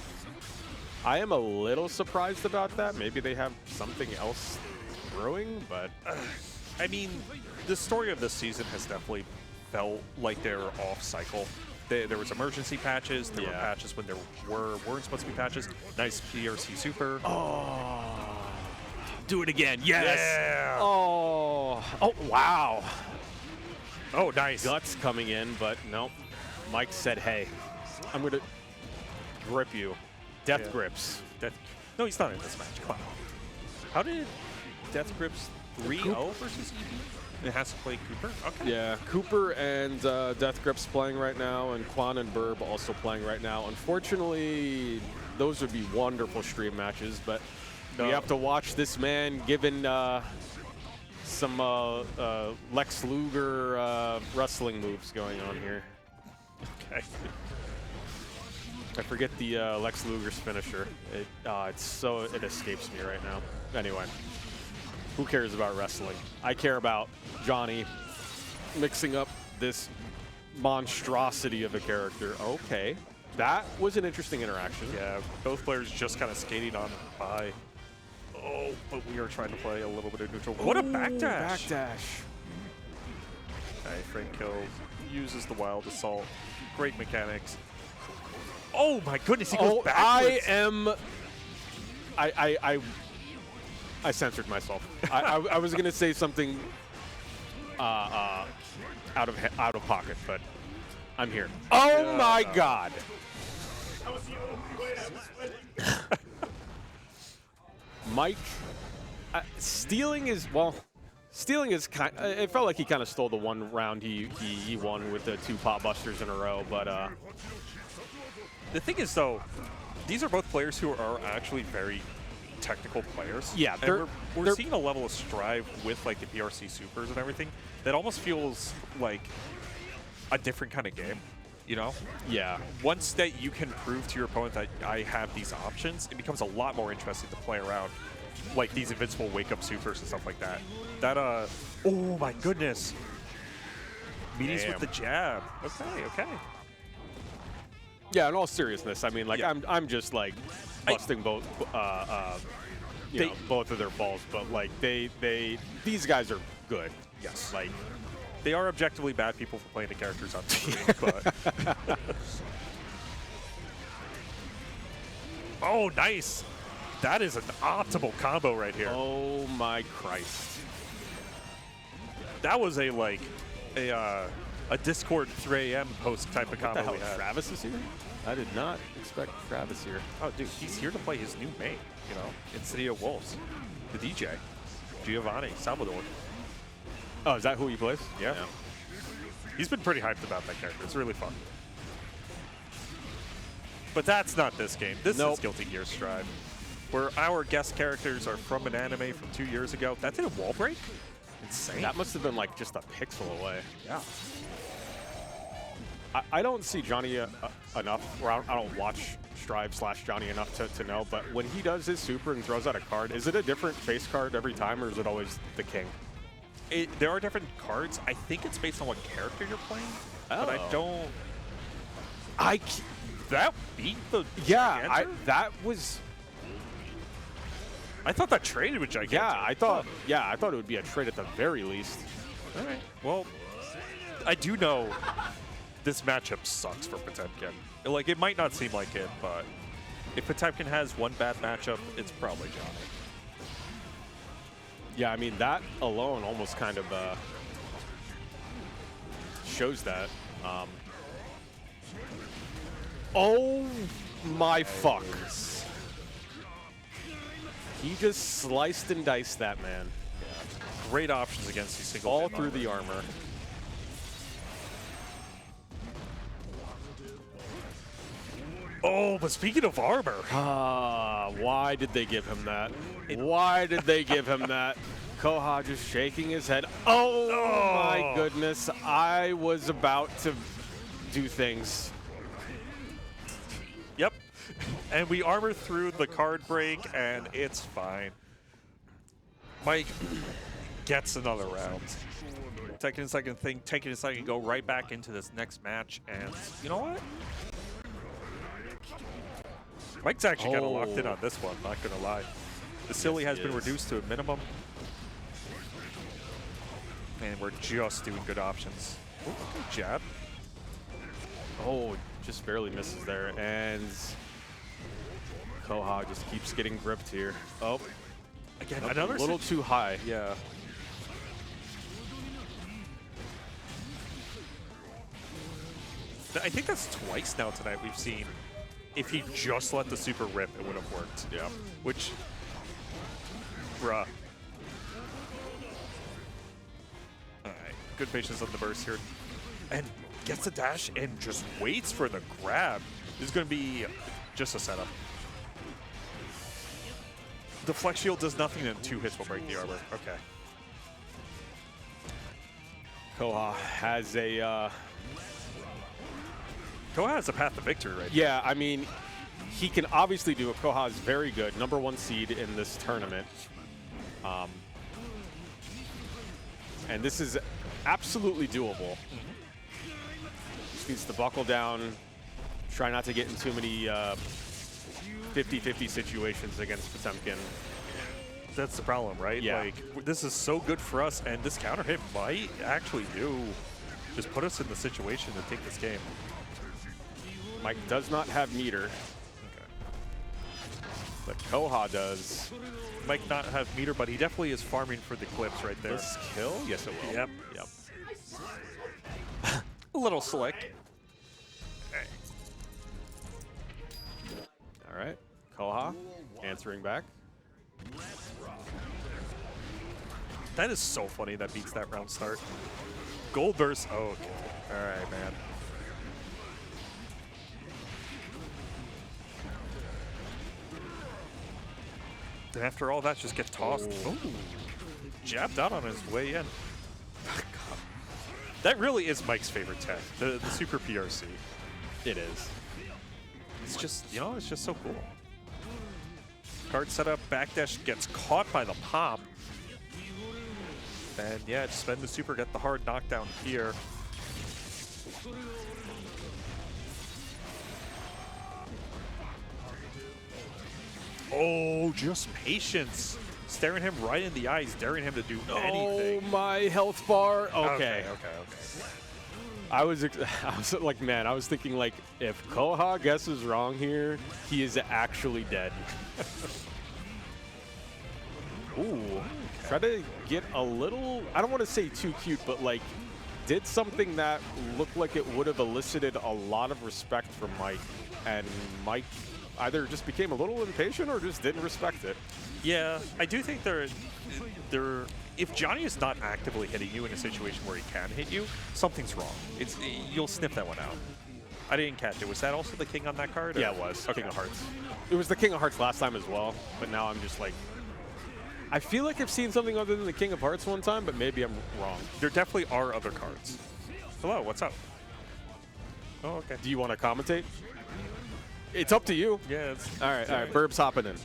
I am a little surprised about that. Maybe they have something else brewing, but I mean, the story of this season has definitely felt like they were off cycle. There was emergency patches. There were patches when there weren't supposed to be patches. Nice PRC super. oh, do it again. Yes. Yeah. Oh, wow. Oh, nice. Guts coming in, but nope. Mike said, "Hey, I'm gonna grip you." Death Yeah. grips. No, he's not in this match. Come on. How did Death Grips 3-0 versus EB? It has to play Cooper? Okay. Yeah, Cooper and Death Grips playing right now, and Quan and Burb also playing right now. Unfortunately, those would be wonderful stream matches, but we have to watch this man given some Lex Luger wrestling moves going on here. Okay. I forget the Lex Luger's finisher. It escapes me right now. Anyway, who cares about wrestling? I care about Johnny mixing up this monstrosity of a character. Okay, that was an interesting interaction. Yeah, both players just kind of skating on by. Oh, but we are trying to play a little bit of neutral. What a backdash! Backdash. Okay, Franco uses the Wild Assault. Great mechanics. Oh my goodness, he goes backwards. I censored myself. I was gonna say something out of pocket, but I'm here. Oh my God! Mike, stealing is Stealing is kind. It felt like he kind of stole the one round he won with the 2 pot busters in a row, but The thing is, though, these are both players who are actually very technical players. Yeah, and we're they're- seeing a level of strive with like the PRC supers and everything that almost feels like a different kind of game. You know, yeah. once that you can prove to your opponent that I have these options, it becomes a lot more interesting to play around, like these invincible wake-up supers and stuff like that. That oh my goodness, meetings with Damn. the jab. Okay. Yeah, in all seriousness, I mean, like, Yeah. I'm just like busting both, you They- know, both of their balls, but like these guys are good. Yes. Like, They are objectively bad people for playing the characters on screen, but oh, nice! That is an optimal combo right here. oh my Christ. That was a like a Discord 3 a.m. post type of What the combo hell? we had. Travis is here? I did not expect Travis here. Oh, dude, he's here to play his new main, you know, Insidia Wolves, the DJ, Giovanni Salvador. Oh, is that who he plays? Yeah. He's been pretty hyped about that character. It's really fun. But that's not this game. This Nope. is Guilty Gear Strive, where our guest characters are from an anime from 2 years ago. That did a wall break? Insane. That must have been like just a pixel away. yeah. I don't see Johnny enough, or I don't watch Strive/Johnny enough to know, but when he does his super and throws out a card, is it a different face card every time, or is it always the king? There are different cards. I think it's based on what character you're playing. But I Oh. don't... I That beat the yeah, Gigantor? that was I thought that traded with Gigantor. I thought it would be a trade at the very least. All right. Well, I do know this matchup sucks for Potemkin. Like, it might not seem like it, but if Potemkin has one bad matchup, it's probably Johnny. Yeah, I mean, that alone almost kind of shows that. Oh my fuck. He just sliced and diced that man. Great options against these single All hit through armor. the armor. Oh, but speaking of armor, Why did they give him that? Why did they give him that? Koha just shaking his head. Oh my goodness. I was about to do things. yep. And we armor through the card break, and it's fine. Mike gets another round. Taking a second, go right back into this next match, and you know what? Mike's actually kind of locked in on this one, not gonna lie. The silly Yes, has he been is. reduced to a minimum. And we're just doing good options. Ooh, good jab. Oh, just barely misses there. And Koha just keeps getting gripped here. Oh, Again, a another little too high. Yeah. I think that's twice now tonight we've seen if he just let the super rip, it would have worked. Yeah. Which, bruh. All right, good patience on the burst here. And gets the dash and just waits for the grab. This is going to be just a setup. The flex shield does nothing and 2 hits will break the armor. Okay. Koha has a... Koha has a path to victory right Yeah, I mean, he can obviously do it. Koha is very good. #1 seed in this tournament. And this is absolutely doable. Just needs to buckle down, try not to get in too many 50-50 situations against Potemkin. That's the problem, right? Yeah. Like, this is so good for us, and this counter hit might actually just put us in the situation to take this game. Mike does not have meter, but Koha does. Might not have meter, but he definitely is farming for the clips right there. This kill? Yes, it will. Yep. Yep. A little slick. All right. Koha answering back. That is so funny that beats that round start. Gold burst. Oh, okay. All right, man. And after all that, just gets tossed. Ooh. Jabbed out on his way in. God. That really is Mike's favorite tech, the super PRC. It is. It's just, you know, it's just so cool. Card setup, backdash gets caught by the pop. And yeah, just spend the super, get the hard knockdown here. Oh, just patience. Staring him right in the eyes, daring him to do anything. Oh, my health bar. Okay. Okay. I was like, man, I was thinking like, if Koha guesses wrong here, he is actually dead. Ooh, try to get a little, I don't want to say too cute, but like, did something that looked like it would have elicited a lot of respect from Mike, and Mike either just became a little impatient or just didn't respect it. Yeah, I do think they're if Johnny is not actively hitting you in a situation where he can hit you, something's wrong. You'll sniff that one out. I didn't catch it. Was that also the king on that card? Yeah, it was. Okay. King of Hearts. It was the King of Hearts last time as well, but now I'm just like, I feel like I've seen something other than the King of Hearts one time, but maybe I'm wrong. There definitely are other cards. Hello, what's up? Oh, okay. Do you want to commentate? It's up to you. Yeah, it's All right, Burb's hopping in.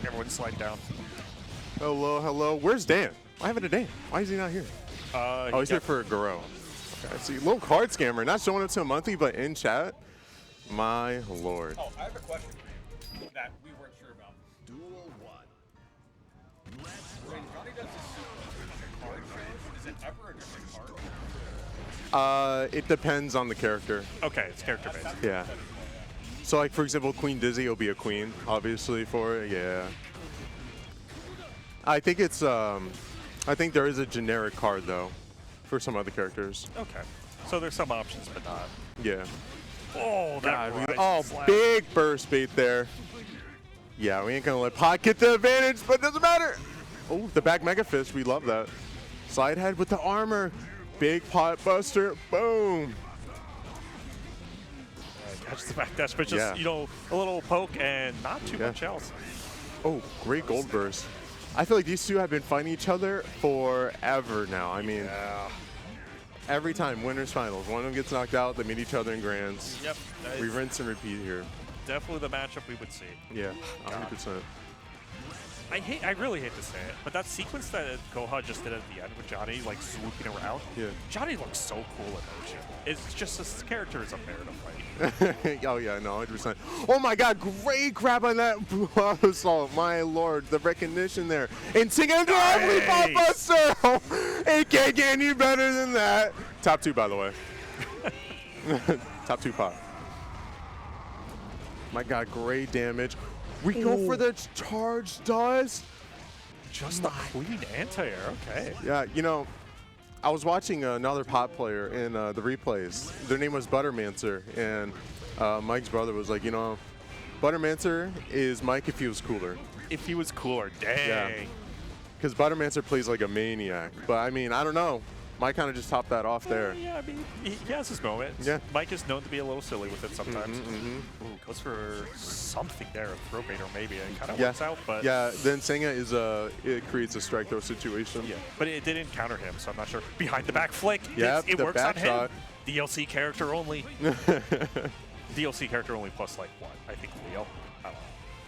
everyone slide down. Hello. Where's Dan? Why haven't a Dan? Why is he not here? Oh, he's here for Garo. Okay, see, little card scammer, not showing up to a monthly, but in chat. My lord. Oh, I have a question that we weren't sure about. Duel 1. When Johnny does his card shows, is it ever a different card? It depends on the character. Okay, it's character based. Yeah. So, like, for example, Queen Dizzy will be a queen, obviously, for it. Yeah. I think it's, I think there is a generic card, though, for some other characters. Okay. So there's some options, but not. Yeah. Oh, that God, rising slap. big burst bait there. Yeah, we ain't gonna let Pot get the advantage, but it doesn't matter. Oh, the back Mega Fist, we love that. Side head with the armor. Big Pot Buster, boom. Catch the back dash, but just, Yeah. you know, a little poke and not too Yeah. much else. Oh, great gold burst. I feel like these two have been fighting each other forever now. I mean, every time, winners finals, one of them gets knocked out, they meet each other in grands. Yep. that We is rinse and repeat here. definitely the matchup we would see. Yeah, 100%. I really hate to say it, but that sequence that Koha just did at the end with Johnny, like, swooping around, Yeah. Johnny looks so cool in motion. It's just this character is a bear to fight. Oh, yeah, no, 100%. Oh, my God, great grab on that blue auto assault. My lord, the recognition there. And Singa lovely Pot Buster. It can't get any better than that. Top two, by the way. Top two pot. My God, great damage. We go for the charge dust. Just a clean anti-air, okay. Yeah, you know, I was watching another pot player in the replays. Their name was Buttermancer, and Mike's brother was like, you know, Buttermancer is Mike if he was cooler. If he was cooler, dang. Yeah. Because Buttermancer plays like a maniac. But, I mean, I don't know. Mike kind of just topped that off there. Yeah, I mean, he has his moments. Yeah. Mike is known to be a little silly with it sometimes. Ooh, goes for something there, a throw baiter maybe, and kind of Yeah. works out, but Yeah, then Senga is it creates a strike throw situation. yeah, but it didn't counter him, so I'm not sure. Behind the back flick, Yep, it the works on back him. shot. DLC character only. DLC character only plus like what? I think Leo. I don't know.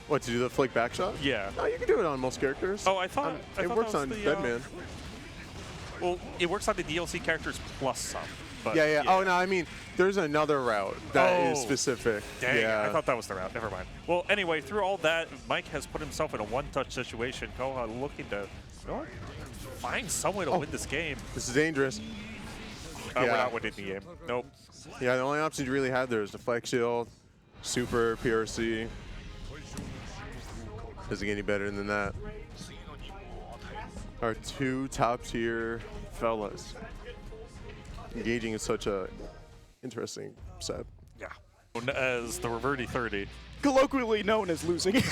What, to do the flick back shot? Yeah. No, you can do it on most characters. Oh, I thought it that works was on the, Deadman. Well, it works on the DLC characters plus some. But Yeah. Oh, no, I mean, there's another route that is Oh, specific. Dang, yeah. I thought that was the route. Never mind. Well, anyway, through all that, Mike has put himself in a one-touch situation. Koha looking to, you know what, find some way to win this game. This is dangerous. We're Yeah. not winning the game. Nope. Yeah, the only option you really had there is the Flex Shield, Super PRC. Doesn't get any better than that. Our two top-tier fellas engaging in such a interesting set. Yeah. Known as the Reverti 30. Colloquially known as losing.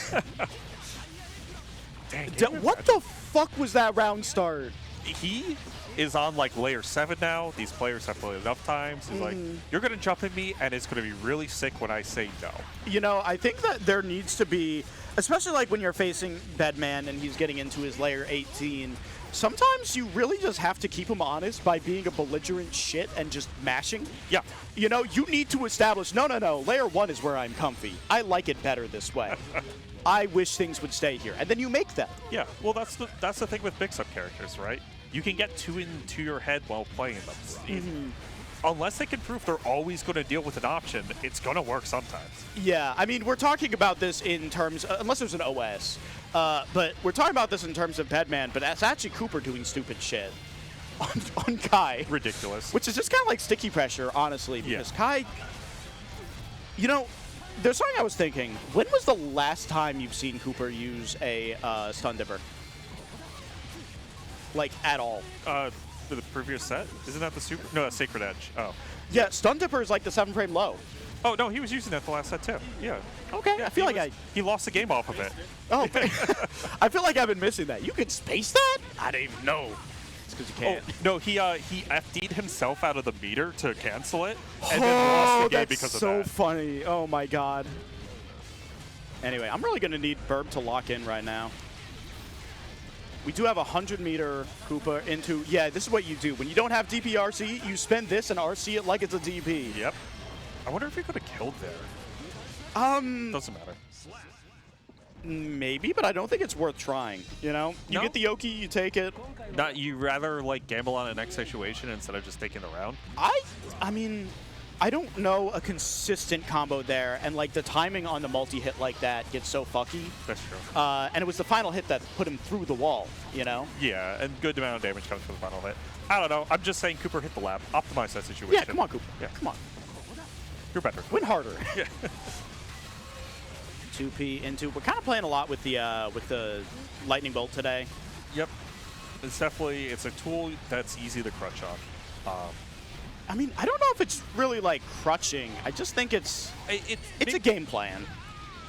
Dang, What the fuck was that round start? He is on like layer 7 now. These players have played enough times. He's like, you're going to jump at me, and it's going to be really sick when I say no. You know, I think that there needs to be, especially like when you're facing Bedman and he's getting into his layer 18, sometimes you really just have to keep him honest by being a belligerent shit and just mashing. Yeah. You know, you need to establish, no, layer 1 is where I'm comfy. I like it better this way. I wish things would stay here. And then you make them. Yeah, well, that's the thing with mix-up characters, right? You can get too into your head while playing them. Unless they can prove they're always going to deal with an option, it's going to work sometimes. Yeah, I mean, we're talking about this in terms, unless there's an OS, but we're talking about this in terms of Bedman, but that's actually Cooper doing stupid shit on Kai. Ridiculous. Which is just kind of like sticky pressure, honestly, because Yeah. Kai, you know, there's something I was thinking. When was the last time you've seen Cooper use a stun dipper? Like, at all? For the previous set? Isn't that the super? No, that's Sacred Edge. Oh. Yeah, stun dipper is like the 7-frame low. Oh, no, he was using that the last set, too. Yeah. Okay, Yeah, I feel he like was- He lost the game off of it. Oh, I feel like I've been missing that. You can space that? I don't even know. It's because you Oh, can't. no, he FD'd himself out of the meter to cancel it, and then lost the game that's because of so that. funny. Oh my god. Anyway, I'm really going to need Burb to lock in right now. We do have a 100-meter Koopa into... Yeah, this is what you do. When you don't have DP RC, you spend this and RC it like it's a DP. Yep. I wonder if he could have killed there. Doesn't matter. Maybe, but I don't think it's worth trying, you know? You No. get the Yoki, you take it. Not you rather like gamble on a next situation instead of just taking the round. I mean, I don't know a consistent combo there, and like the timing on the multi-hit like that gets so fucky. That's true. And it was the final hit that put him through the wall, you know? Yeah, and good amount of damage comes from the final hit. I don't know. I'm just saying Cooper hit the lab. Optimize that situation. Yeah, come on, Cooper. Yeah. Come on. You're better. Win harder. Yeah. 2P into... We're kind of playing a lot with the Lightning Bolt today. Yep. It's definitely, it's a tool that's easy to crutch on. I mean, I don't know if it's really like crutching. I just think it's a game plan.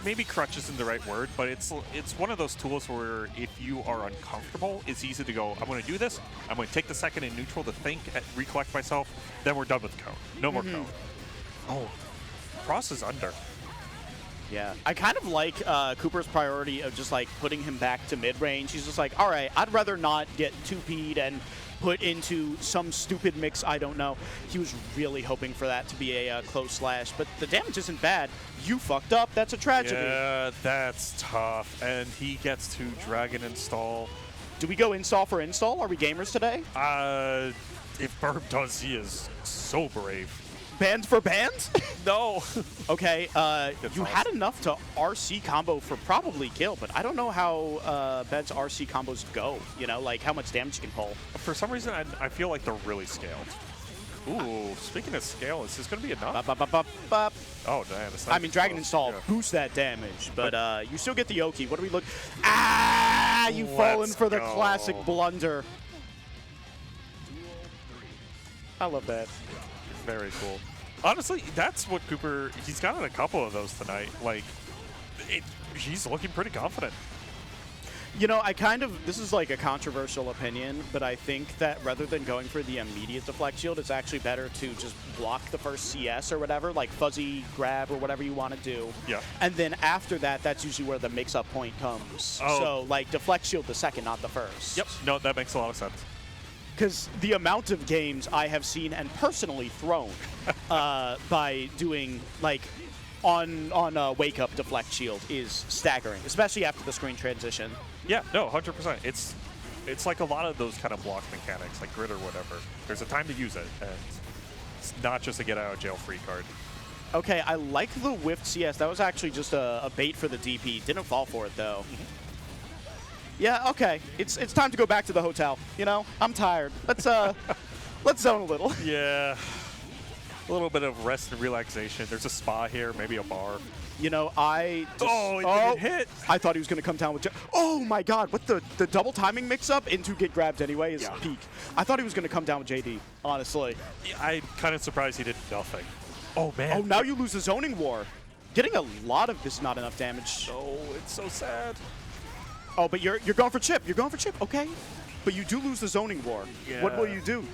Maybe crutch isn't the right word, but it's one of those tools where if you are uncomfortable, it's easy to go, I'm going to do this. I'm going to take the second in neutral to think, recollect myself. Then we're done with cone. No more cone. Oh, Cross is under. Yeah, I kind of like Cooper's priority of just like putting him back to mid-range. He's just like, all right, I'd rather not get 2P'd and put into some stupid mix I don't know. He was really hoping for that to be a close slash, but the damage isn't bad. You fucked up. That's a tragedy. Yeah, that's tough. And he gets to Dragon Install. Do we go install for install? Are we gamers today? If Burb does, he is so brave. Bands for bands? No. Okay, you awesome. had enough to RC combo for probably kill, but I don't know how Bed's RC combos go, you know, like how much damage you can pull. For some reason, I feel like they're really scaled. Ooh, speaking of scale, is this going to be enough? Bop, bop, bop, bop, bop. Oh, damn. It's I mean, Dragon Install Yeah. boosts that damage, but you still get the Yoki. What do we look? Ah, you've fallen Let's for the go. classic blunder. I love that. Very cool. Honestly, that's what Cooper, he's gotten a couple of those tonight. Like, he's looking pretty confident. You know, this is like a controversial opinion, but I think that rather than going for the immediate deflect shield, it's actually better to just block the first CS or whatever, like fuzzy grab or whatever you want to do. Yeah. And then after that, that's usually where the mix-up point comes. Oh. So, like, deflect shield the second, not the first. Yep. No, that makes a lot of sense. Because the amount of games I have seen and personally thrown by doing, like, on Wake Up deflect shield is staggering, especially after the screen transition. Yeah, no, 100%. It's like a lot of those kind of block mechanics, like grid or whatever. There's a time to use it, and it's not just a get out of jail free card. Okay, I like the whiffed CS. That was actually just a bait for the DP. Didn't fall for it, though. Yeah, okay. It's time to go back to the hotel. You know, I'm tired. Let's zone a little. Yeah. A little bit of rest and relaxation. There's a spa here, maybe a bar. You know, Oh, it didn't hit. I thought he was going to come down with... Oh, my God. What the double timing mix-up into get grabbed anyway is Yeah. peak. I thought he was going to come down with JD, honestly. Yeah, I'm kind of surprised he did nothing. Oh, man. Oh, now you lose the zoning war. Getting a lot of this not enough damage. Oh, it's so sad. Oh, but you're going for chip. You're going for chip. Okay. But you do lose the zoning war. What will you do?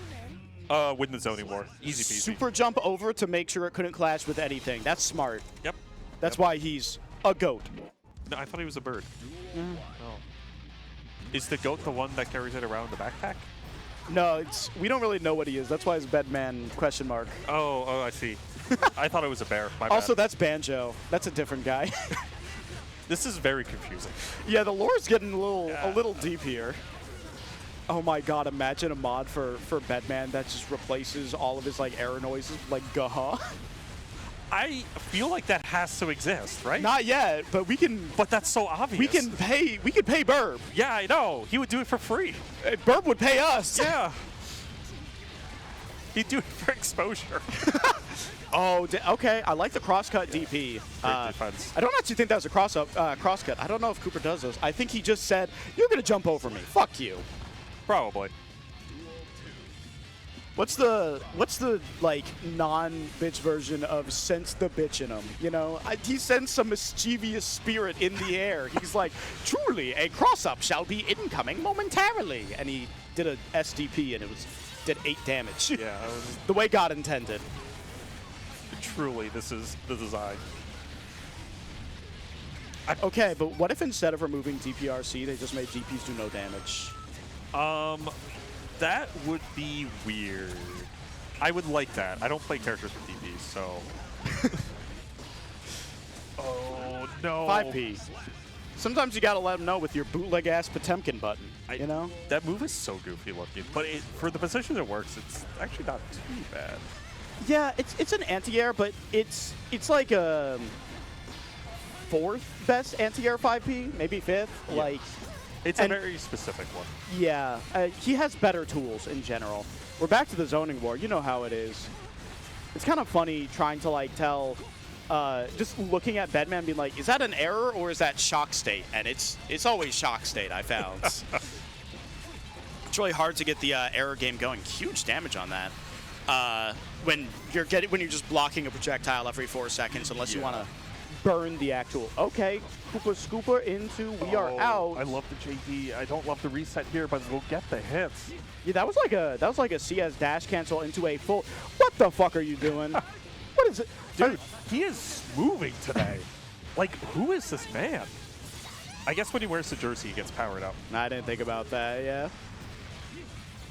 Win the zoning war. Easy peasy. Super jump over to make sure it couldn't clash with anything. That's smart. Yep. That's why he's a goat. No, I thought he was a bird. Oh. Is the goat the one that carries it around in the backpack? No, we don't really know what he is. That's why it's Bedman question mark. Oh, I see. I thought it was a bear. My Also, bad. that's Banjo. That's a different guy. This is very confusing. Yeah, the lore's getting a little deep here. Oh my god, imagine a mod for Bedman that just replaces all of his like error noises with, like gaha. I feel like that has to exist, right? Not yet, but we can But that's so obvious. we can pay Burb. Yeah, I know. He would do it for free. Burb would pay us. Yeah. He'd do it for exposure. Oh, okay. I like the crosscut DP. Great defense. I don't actually think that was a crosscut. I don't know if Cooper does those. I think he just said, "You're gonna jump over me. Fuck you." Probably. What's the like non-bitch version of sense the bitch in him? You know, he sends some mischievous spirit in the air. He's like, "Truly, a cross-up shall be incoming momentarily," and he did a SDP and did 8 damage. Yeah. It was, The way God intended. truly, this is I. Okay, but what if instead of removing DPRC, they just made DPs do no damage? That would be weird. I would like that. I don't play characters with DPs, so. Oh no. 5P. Sometimes you gotta let them know with your bootleg ass Potemkin button. You know? That move is so goofy looking, but for the position it works, it's actually not too bad. Yeah, it's an anti-air, but it's like a 4th best anti-air 5P, maybe 5th. Yeah. Like, It's a very specific one. yeah, he has better tools in general. We're back to the zoning war. You know how it is. It's kind of funny trying to like tell, just looking at Bedman being like, is that an error or is that shock state? And it's always shock state, I found. It's really hard to get the error game going. Huge damage on that. When you're just blocking a projectile every 4 seconds, unless you want to burn the actual. Okay, Koopa Scooper into we are out. I love the JD. I don't love the reset here, but we'll get the hits. Yeah, that was like a CS dash cancel into a full. What the fuck are you doing? What is it, Dude, he is moving today. Like, who is this man? I guess when he wears the jersey, he gets powered up. I didn't think about that. Yeah.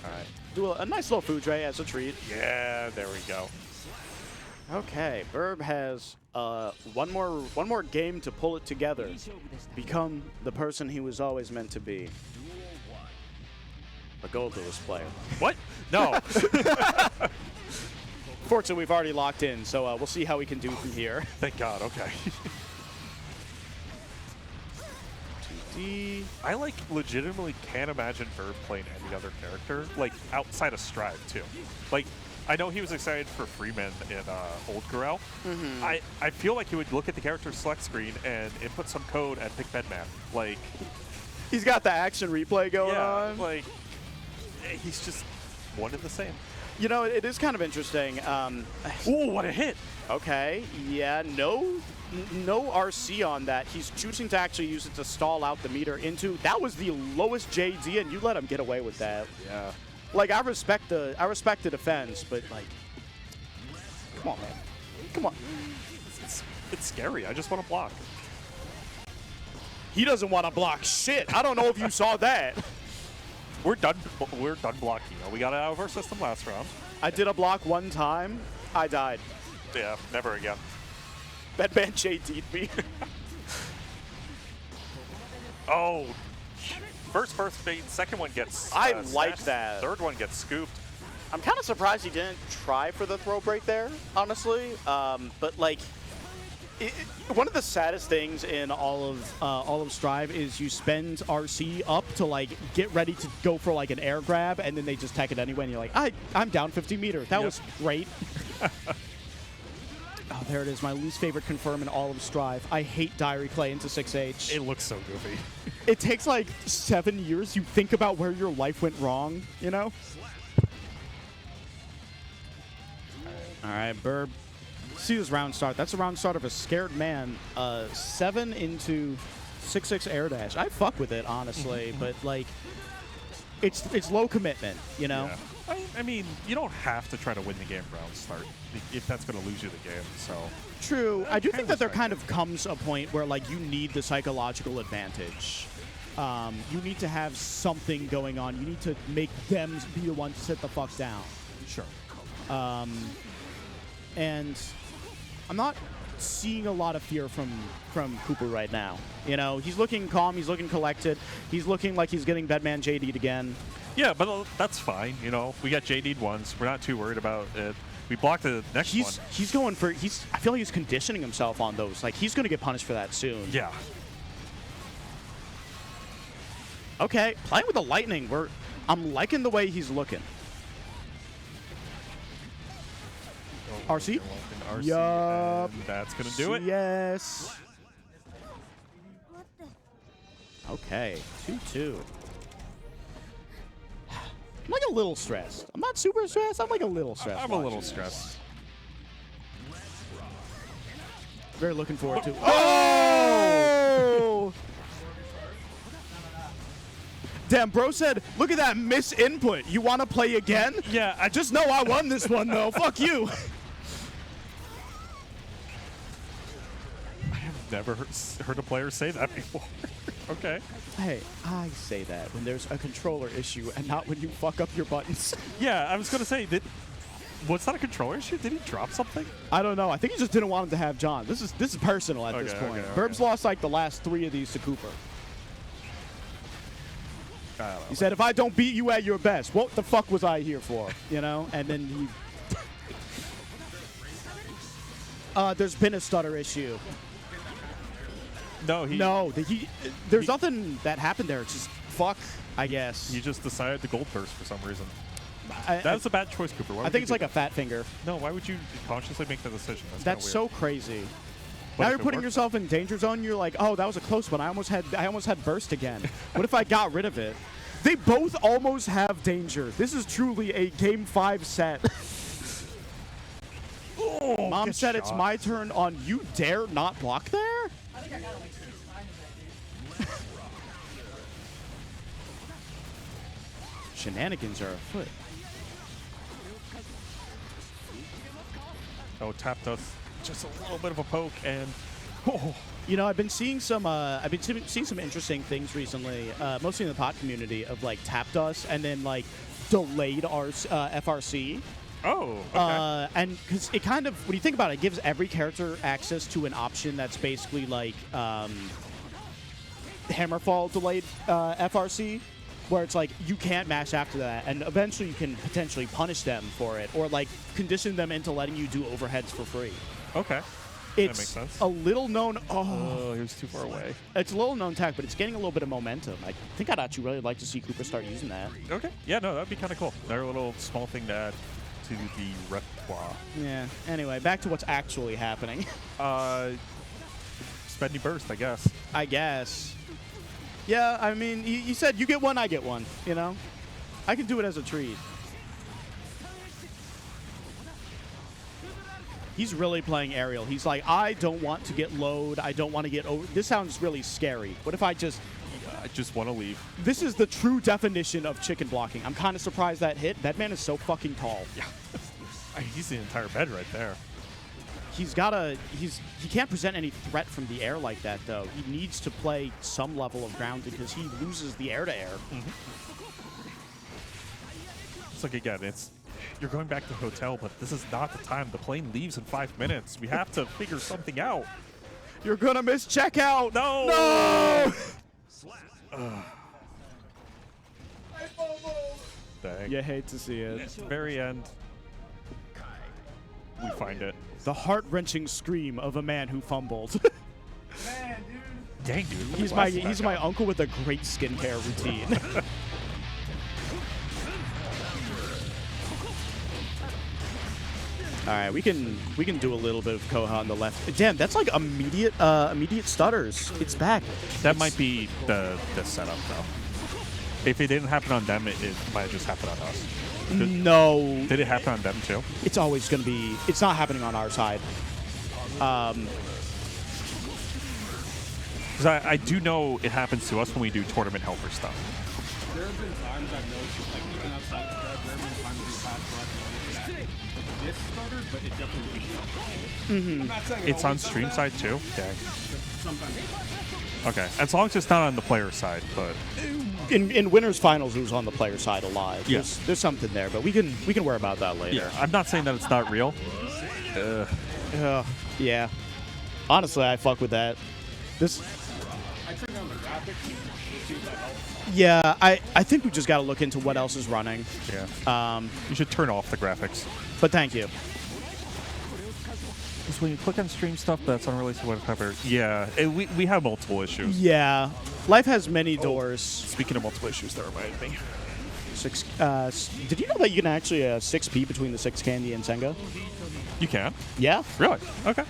All right. Do a nice little food tray as a treat. Yeah, there we go. Okay, Burb has one more game to pull it together. Become the person he was always meant to be. A Gold Lewis player. What? No. Fortunately, we've already locked in, so we'll see how we can do from here. Thank God. Okay. I like legitimately can't imagine Verb playing any other character, like outside of Strive too. Like, I know he was excited for Freeman in Old Gorel. I feel like he would look at the character select screen and input some code and pick Bedman. Like, He's got the action replay going yeah, on. like he's just one and the same. You know, it is kind of interesting. Ooh, what a hit! Okay, yeah, no RC on that. He's choosing to actually use it to stall out the meter into. That was the lowest JD, and you let him get away with that. Yeah. Like, I respect the defense, but like, come on, man, come on. It's scary. I just want to block. He doesn't want to block shit. I don't know if you saw that. We're done. We're done blocking. We got it out of our system last round. I did a block one time. I died. Yeah, never again. Bedman JD'd me. Oh, first bait, second one gets. I like snatched, that. Third one gets scooped. I'm kind of surprised he didn't try for the throw break there, honestly. But like, one of the saddest things in all of Strive is you spend RC up to like get ready to go for like an air grab, and then they just tech it anyway, and you're like, I'm down 50 meters. That was great. Oh, there it is. My least favorite confirm in all of Strive. I hate Diary Clay into 6H. It looks so goofy. It takes like 7 years. You think about where your life went wrong, you know? All right, Burb. See this round start. That's a round start of a scared man. 7 into 6-6 air dash. I fuck with it honestly, but like, it's low commitment, you know. Yeah. I mean, you don't have to try to win the game round start if that's going to lose you the game. So True. I do think that there respect kind of comes a point where like you need the psychological advantage. You need to have something going on. You need to make them be the one to sit the fuck down. sure. And I'm not seeing a lot of fear from Cooper right now. You know, he's looking calm. He's looking collected. He's looking like he's getting Bedman JD'd again. Yeah, but that's fine. You know, we got JD'd once. We're not too worried about it. We blocked the next one. He's going for. I feel like he's conditioning himself on those. Like he's going to get punished for that soon. Yeah. Okay, playing with the lightning. I'm liking the way he's looking. RC? RC, Yup. and that's going to do it. Yes. Okay, 2-2. I'm like a little stressed. I'm not super stressed. I'm like a little stressed. I'm a little watching this. stressed. Very looking forward to. Oh! Damn, bro said, look at that miss input. You want to play again? Yeah, I just know I won this one, though. Fuck you. Never heard a player say that before. Okay. Hey, I say that when there's a controller issue and not when you fuck up your buttons. Yeah, I was going to say, was that a controller issue? Did he drop something? I don't know. I think he just didn't want him to have John. This is personal at this Okay, point. okay, Burbs okay. lost like the last 3 of these to Cooper. I don't know. He said, if I don't beat you at your best, what the fuck was I here for? You know? And then he... there's been a stutter issue. No, There's nothing that happened there. It's just fuck, I guess. He just decided to gold burst for some reason. I That was a bad choice, Cooper. Why would think you it's do like a that? fat finger. No, why would you consciously make that decision? That's kinda so weird. crazy. But Now if you're it putting works- yourself in danger zone. You're like, oh, that was a close one. I almost had burst again. What if I got rid of it? They both almost have danger. This is truly a game 5 set. Mom good said it's shot. my turn on you dare not block there? Shenanigans are afoot. Oh, tapped us. Just a little bit of a poke, and You know, I've been seeing some interesting things recently, mostly in the pot community, of like tapped us and then like delayed our FRC. oh, okay. And because it kind of, when you think about it, it gives every character access to an option that's basically like Hammerfall delayed FRC, where it's like you can't mash after that, and eventually you can potentially punish them for it, or like condition them into letting you do overheads for free. Okay. It's makes sense. a little known. Oh, he was too far away. It's a little known tech, but it's getting a little bit of momentum. I think I'd actually really like to see Cooper start using that. Okay. Yeah, no, that'd be kind of cool. Another little small thing to add to the repertoire. Yeah. Anyway, back to what's actually happening. Spendy burst, I guess. I guess. Yeah, I mean, you said you get one, I get one. You know, I can do it as a treat. He's really playing aerial. He's like, I don't want to get load. I don't want to get over. This sounds really scary. What if I just... I just want to leave. This is the true definition of chicken blocking. I'm kind of surprised that hit. That man is so fucking tall. Yeah. He's the entire bed right there. He can't present any threat from the air like that, though. He needs to play some level of grounded because he loses the air-to-air. It's like, again, you're going back to the hotel, but this is not the time. The plane leaves in 5 minutes. We have to figure something out. You're gonna miss checkout. No! No! Dang. You hate to see it. At the very end, we find it. The heart-wrenching scream of a man who fumbled. Dang, dude. put the he's glasses my back on. uncle with a great skincare routine. All right, we can do a little bit of Koha on the left. Damn, that's like immediate stutters. It's back. That might be the setup, though. If it didn't happen on them, it might have just happened on us. No, Did it happen on them, too? it's always going to be. It's not happening on our side. Because I do know it happens to us when we do tournament helper stuff. There have been times I've noticed, like even outside of that, there have been times we've had this starter, but it definitely is. I'm not saying it It's on always does stream that, side too? Dang. but sometimes it does. Okay. As long as it's not on the player side, but In winners finals, it was on the player side a lot. Yeah. There's something there, but we can worry about that later. yeah. I'm not saying that it's not real. Yeah. Honestly, I fuck with that. This. I think on the graphics, it seems that helps. Yeah, I think we just got to look into what else is running. Yeah. You should turn off the graphics. But thank you. Because when you click on stream stuff, that's unreleased webcover. Yeah. We have multiple issues. Yeah, life has many doors. Speaking of multiple issues, that reminded me. Did you know that you can actually 6P between the 6 candy and Senga? You can? Yeah. Really? Okay.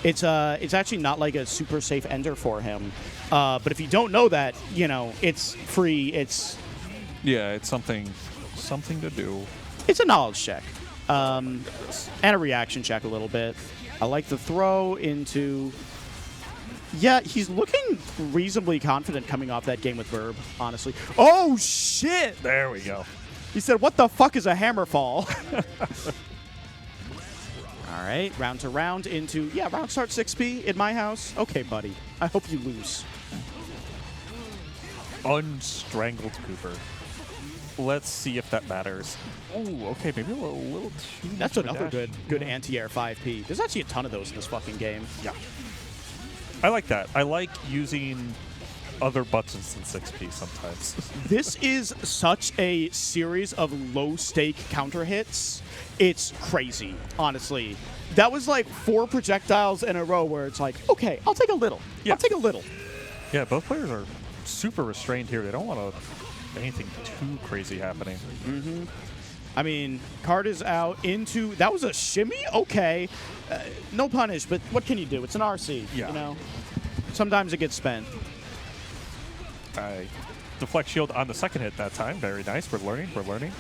It's actually not like a super safe ender for him. But if you don't know that, it's free. It's Yeah, it's something to do. a knowledge check. And a reaction check a little bit. I like the throw into. Yeah, he's looking reasonably confident coming off that game with Verb, honestly. Oh shit! There we go. He said, "What the fuck is a hammer fall?" All right, round to round into round start 6P in my house. Okay, buddy. I hope you lose. Unstrangled Cooper. Let's see if that matters. Ooh, okay, maybe a little too much That's of a another dash. good anti-air 5P. There's actually a ton of those in this fucking game. Yeah. I like that. I like using other buttons than 6P sometimes. This is such a series of low-stake counter hits. It's crazy, honestly. That was like 4 projectiles in a row where it's like, okay, I'll take a little. Yeah. I'll take a little. Yeah, both players are super restrained here. They don't want anything too crazy happening. I mean, card is out into. That was a shimmy? Okay. No punish, but what can you do? It's an RC, Yeah. Sometimes it gets spent. Deflect shield on the second hit that time. Very nice. We're learning.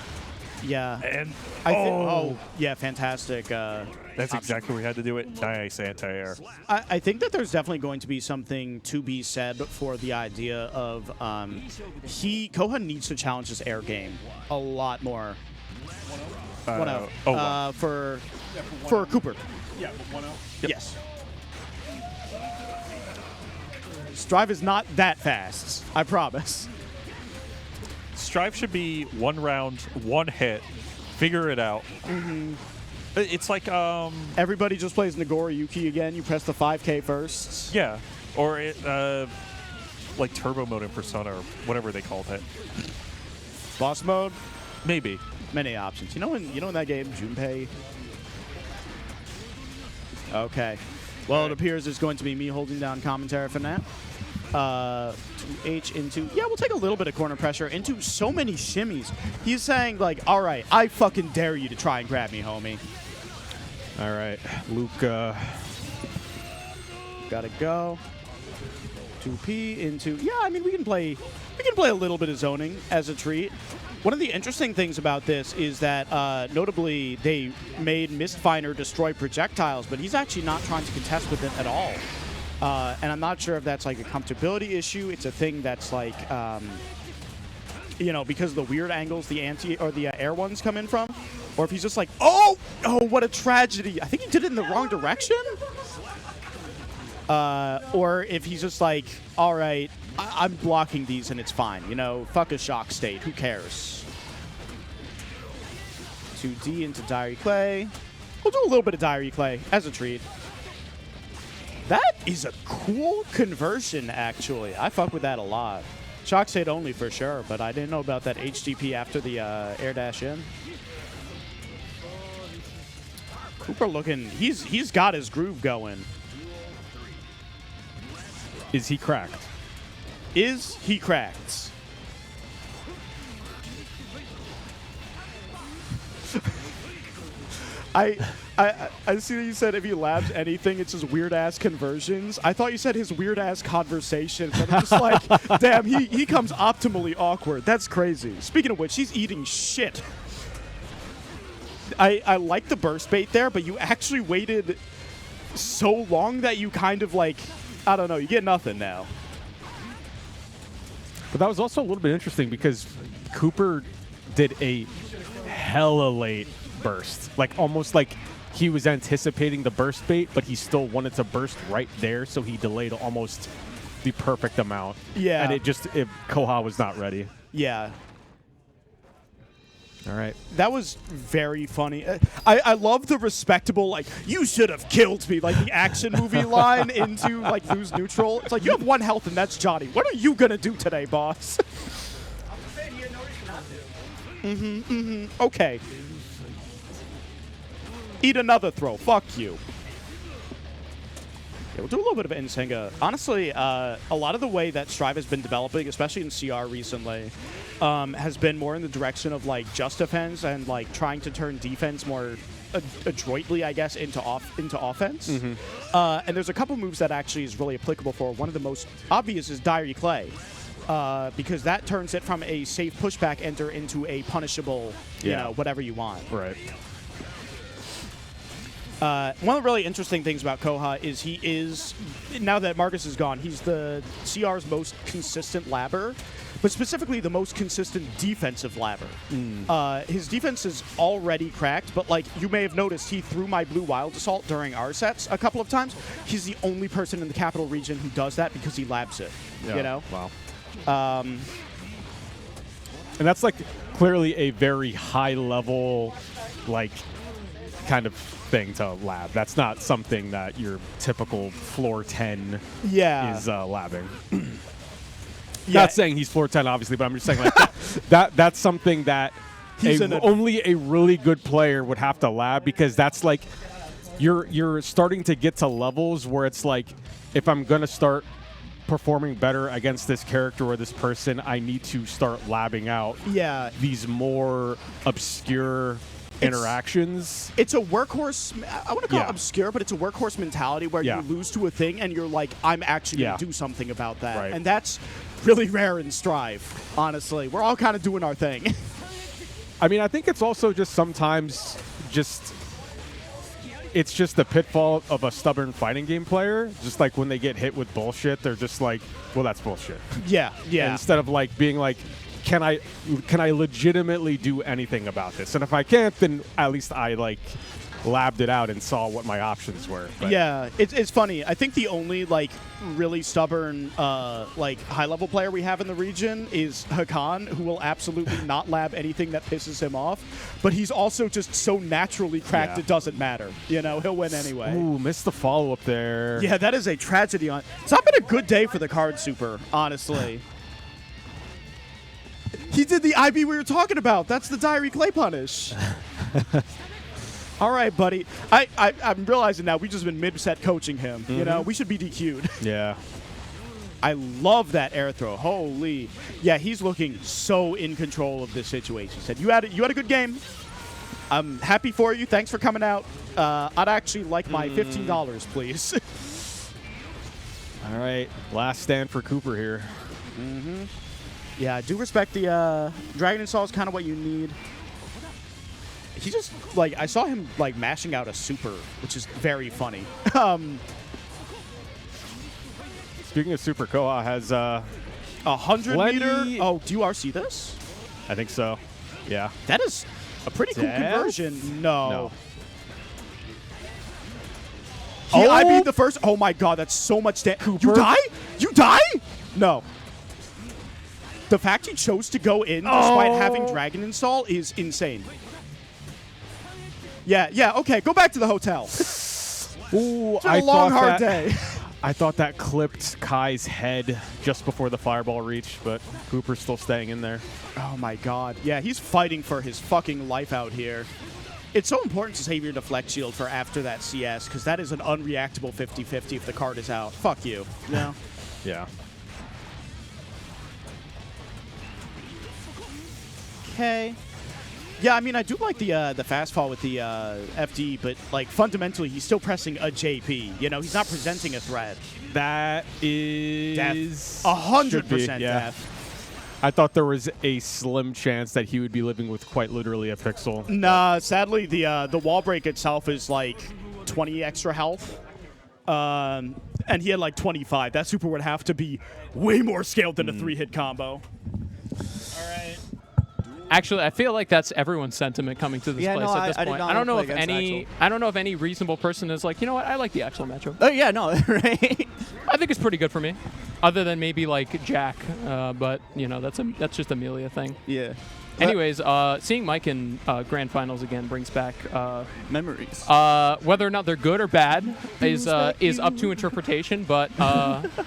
Yeah. And I think. Yeah, fantastic. that's exactly where we had to do it. Nice anti-air. I think that there's definitely going to be something to be said for the idea of Koha needs to challenge his air game a lot more. 1-0. Wow. For Cooper. Yeah, but 1-0. Yes. Strive is not that fast, I promise. Strive should be 1 round, 1 hit, figure it out. It's like Everybody just plays Nagori Yuki again. You press the 5K first. yeah, or like turbo mode in Persona or whatever they called it. Boss mode, Maybe. many options. You know in that game, Junpei? Okay. Well, it appears it's going to be me holding down commentary for now. 2H into, we'll take a little bit of corner pressure into so many shimmies. He's saying, like, all right, I fucking dare you to try and grab me, homie. All right, Luke. Gotta go. 2P into, I mean, we can play a little bit of zoning as a treat. One of the interesting things about this is that, notably, they made Mistfinder destroy projectiles, but he's actually not trying to contest with it at all. And I'm not sure if that's like a comfortability issue. It's a thing that's like, because of the weird angles the air ones come in from, or if he's just like, oh, what a tragedy. I think he did it in the wrong direction. Or if he's just like, all right, I'm blocking these and it's fine. Fuck a shock state. Who cares? 2D into Diary Clay. We'll do a little bit of Diary Clay as a treat. That is a cool conversion, actually. I fuck with that a lot. Shock state only for sure, but I didn't know about that HDP after the air dash in. Cooper looking, he's got his groove going. Is he cracked? Is he cracked? I see that you said if he labs anything, it's his weird-ass conversions. I thought you said his weird-ass conversations. And I'm just like, damn, he comes optimally awkward. That's crazy. Speaking of which, he's eating shit. I like the burst bait there, but you actually waited so long that you kind of like I don't know. You get nothing now. But that was also a little bit interesting because Cooper did a hella late burst. Like, almost like he was anticipating the burst bait, but he still wanted to burst right there, so he delayed almost the perfect amount. Yeah. And Koha was not ready. Yeah. All right. That was very funny. I love the respectable, like, you should have killed me, like the action movie line into, like, lose neutral. It's like, you have 1 health and that's Johnny. What are you going to do today, boss? Okay. Eat another throw. Fuck you. Yeah, we'll do a little bit of Nsenga. Honestly, a lot of the way that Strive has been developing, especially in CR recently, has been more in the direction of like just defense and like trying to turn defense more adroitly, I guess, into offense. And there's a couple moves that actually is really applicable for. One of the most obvious is Diary Clay, because that turns it from a safe pushback enter into a punishable, you know, whatever you want. Right. One of the really interesting things about Koha is he is, now that Marcus is gone, he's the CR's most consistent labber, but specifically the most consistent defensive labber. His defense is already cracked, but like you may have noticed, he threw my blue wild assault during our sets a couple of times. He's the only person in the capital region who does that because he labs it. Yeah. You know? Wow. And that's like clearly a very high level, like, kind of thing to lab. That's not something that your typical floor 10 is labbing. Not saying he's floor 10, obviously, but I'm just saying like that's something that only a really good player would have to lab, because that's like you're starting to get to levels where it's like, if I'm gonna start performing better against this character or this person, I need to start labbing out these more obscure interactions. It's a workhorse. I want to call it obscure, but it's a workhorse mentality where you lose to a thing and you're like, I'm actually going to do something about that. Right. And that's really rare in Strive, honestly. We're all kind of doing our thing. I mean, I think it's also just sometimes it's just the pitfall of a stubborn fighting game player. Just like when they get hit with bullshit, they're just like, well, that's bullshit. Yeah. And instead of like being like, can I legitimately do anything about this? And if I can't, then at least I like labbed it out and saw what my options were. But yeah, it's funny. I think the only like really stubborn like high level player we have in the region is Hakan, who will absolutely not lab anything that pisses him off. But he's also just so naturally cracked it doesn't matter. You know, he'll win anyway. Ooh, missed the follow up there. Yeah, that is a tragedy. It's not been a good day for the card super, honestly. He did the IB we were talking about. That's the Diary Clay punish. All right, buddy. I'm realizing now we've just been mid-set coaching him. You know, we should be DQ'd. Yeah. I love that air throw. Holy. Yeah, he's looking so in control of this situation. He said, you had a good game. I'm happy for you. Thanks for coming out. I'd actually like my $15, please. All right. Last stand for Cooper here. Yeah, I do respect the Dragon Install is kind of what you need. He just, like, I saw him, like, mashing out a super, which is very funny. Speaking of super, Koha has 100 meter. Oh, do you RC this? I think so. Yeah. That is a pretty cool conversion. No. I beat the first. Oh my god, that's so much damage. You die? You die? No. The fact he chose to go in despite having Dragon Install is insane. Yeah, okay, go back to the hotel. Ooh, It's been a long, hard day. I thought that clipped Kai's head just before the fireball reached, but Cooper's still staying in there. Oh my god. Yeah, he's fighting for his fucking life out here. It's so important to save your deflect shield for after that CS, because that is an unreactable 50-50 if the card is out. Fuck you. No? Yeah. Okay. Yeah, I mean, I do like the fast fall with the FD, but like fundamentally, he's still pressing a JP. You know, he's not presenting a threat. That is Death. 100% death. I thought there was a slim chance that he would be living with quite literally a pixel. Nah, sadly, the wall break itself is like 20 extra health. and he had like 25. That super would have to be way more scaled than a 3-hit combo. Actually, I feel like that's everyone's sentiment coming to this Yeah, place no, at this I did point. not I don't know play if against any. Axel. I don't know if any reasonable person is like, you know what? I like the Axel matchup. Oh yeah, no, right? I think it's pretty good for me, other than maybe like Jack. But you know, that's just Amelia thing. Yeah. Anyways, seeing Mike in grand finals again brings back Memories. whether or not they're good or bad is up to interpretation. But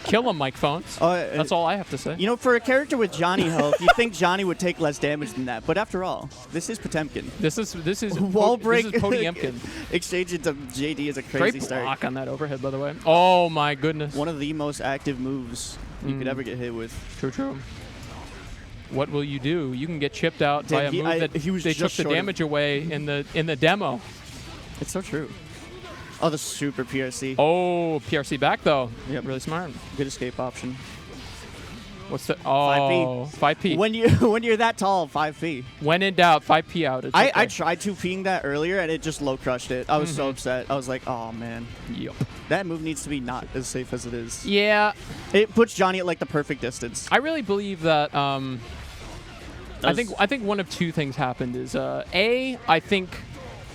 kill him, Mike Phones. That's all I have to say. You know, for a character with Johnny health, you'd think Johnny would take less damage than that. But after all, this is Potemkin. This is Wall break. This is Podiemkin. Exchange into JD is a Great crazy block start. on that overhead, by the way. Oh my goodness. One of the most active moves you could ever get hit with. True. What will you do? You can get chipped out by a Damn, move that he was they took just the short of- damage away in the demo. It's so true. Oh, the super PRC. Oh, PRC back though. Yep. Really smart. Good escape option. What's the 5P. When you're that tall, 5P. When in doubt, 5P out. It's I okay. tried 2Ping that earlier and it just low crushed it. I was so upset. I was like, oh man, Yup. that move needs to be not as safe as it is. Yeah, It puts Johnny at like the perfect distance. I really believe that. I think one of two things happened is I think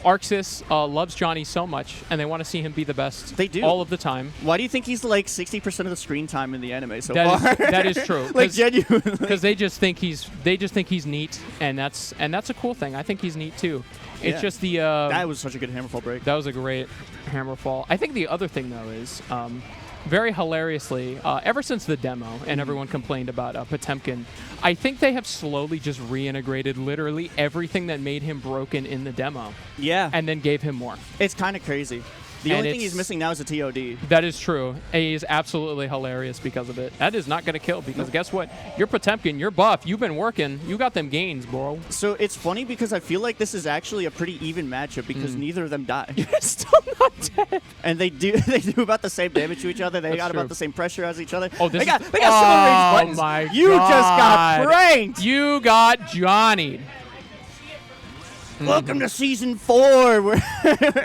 Arxis loves Johnny so much and they want to see him be the best. They do. all of the time. Why do you think he's like 60% of the screen time in the anime so That far? is, that is true. Like genuinely. Because they just think he's neat, and that's a cool thing. I think he's neat too. It's Yeah. just the That was such a good hammerfall break. that was a great hammer fall. I think the other thing though is very hilariously, ever since the demo and everyone complained about Potemkin, I think they have slowly just reintegrated literally everything that made him broken in the demo, Yeah. and then gave him more. It's kind of crazy. The And only thing it's- he's missing now is a TOD. That is true. He is absolutely hilarious because of it. That is not going to kill because guess what? You're Potemkin. You're buff. You've been working. You got them gains, bro. So it's funny because I feel like this is actually a pretty even matchup because neither of them die. Still not dead. And they do about the same damage to each other. They That's got true. about the same pressure as each other. Oh, this they got is- similar range buttons. my You just got God. pranked. You got Johnny. Welcome to season 4, where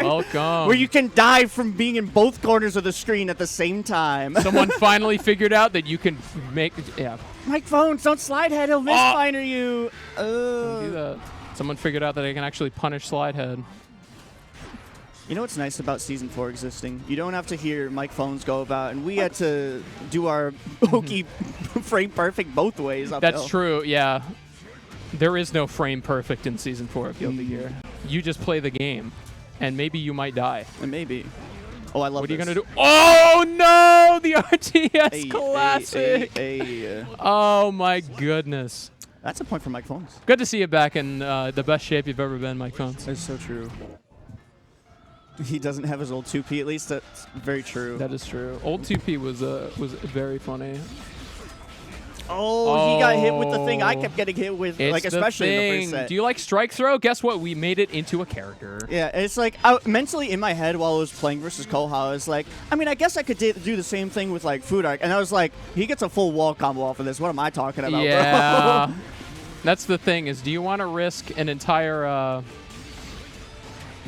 Welcome. where you can die from being in both corners of the screen at the same time. Someone finally figured out that you can make. Yeah. Mike Phones, don't slide head. He'll misfire you. Do that. Someone figured out that they can actually punish Slidehead. You know what's nice about Season 4 existing? You don't have to hear Mike Phones go about, and we had to do our hokey frame perfect both ways uphill. That's true. Yeah. There is no frame perfect in season 4 of Guilty Gear. You just play the game, and maybe you might die. And maybe. Oh, I love What are you this. gonna do? Oh no! The RTS Hey, classic. hey. Oh my goodness. That's a point for Mike Phones. Good to see you back in the best shape you've ever been, Mike Phones. That's so true. He doesn't have his old 2P, at least that's very true. That is true. Old 2P was very funny. Oh, he got hit with the thing I kept getting hit with, It's like especially in the first thing. set. Do you like strike throw? Guess what? We made it into a character. Yeah, it's like mentally in my head while I was playing versus Koha, I was like, I mean, I guess I could do the same thing with like Food Arc, and I was like, he gets a full wall combo off of this. What am I talking about, Yeah. bro? That's the thing is, do you want to risk an entire?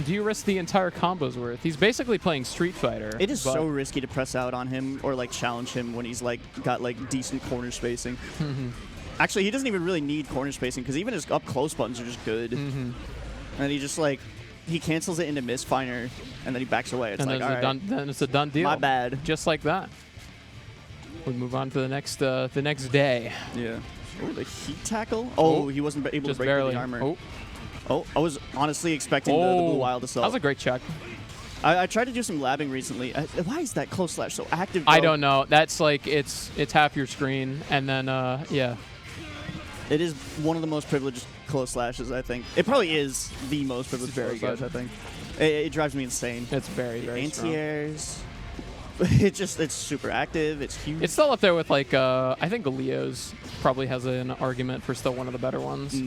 Do you risk the entire combo's worth? He's basically playing Street Fighter. It is but- so risky to press out on him or like challenge him when he's like got like decent corner spacing. Actually, he doesn't even really need corner spacing because even his up close buttons are just good. And he just like he cancels it into misfire and then he backs away. It's and like, then, all it's a right, then it's a done deal. my bad. Just like that. We move on to the next day. Yeah. Oh, the heat tackle. Oh, he wasn't able to Just break barely. the armor. Oh, Oh, I was honestly expecting the blue wild that assault. was a great check. I tried to do some labbing recently. Why is that close slash so active? I though? don't know. That's like it's half your screen, and then yeah. It is one of the most privileged close slashes, I think. It probably is the most privileged very close slash, good. I think. It drives me insane. It's very strong. Anti-airs. It's super active. It's huge. It's still up there with like I think Leo's probably has an argument for still one of the better ones.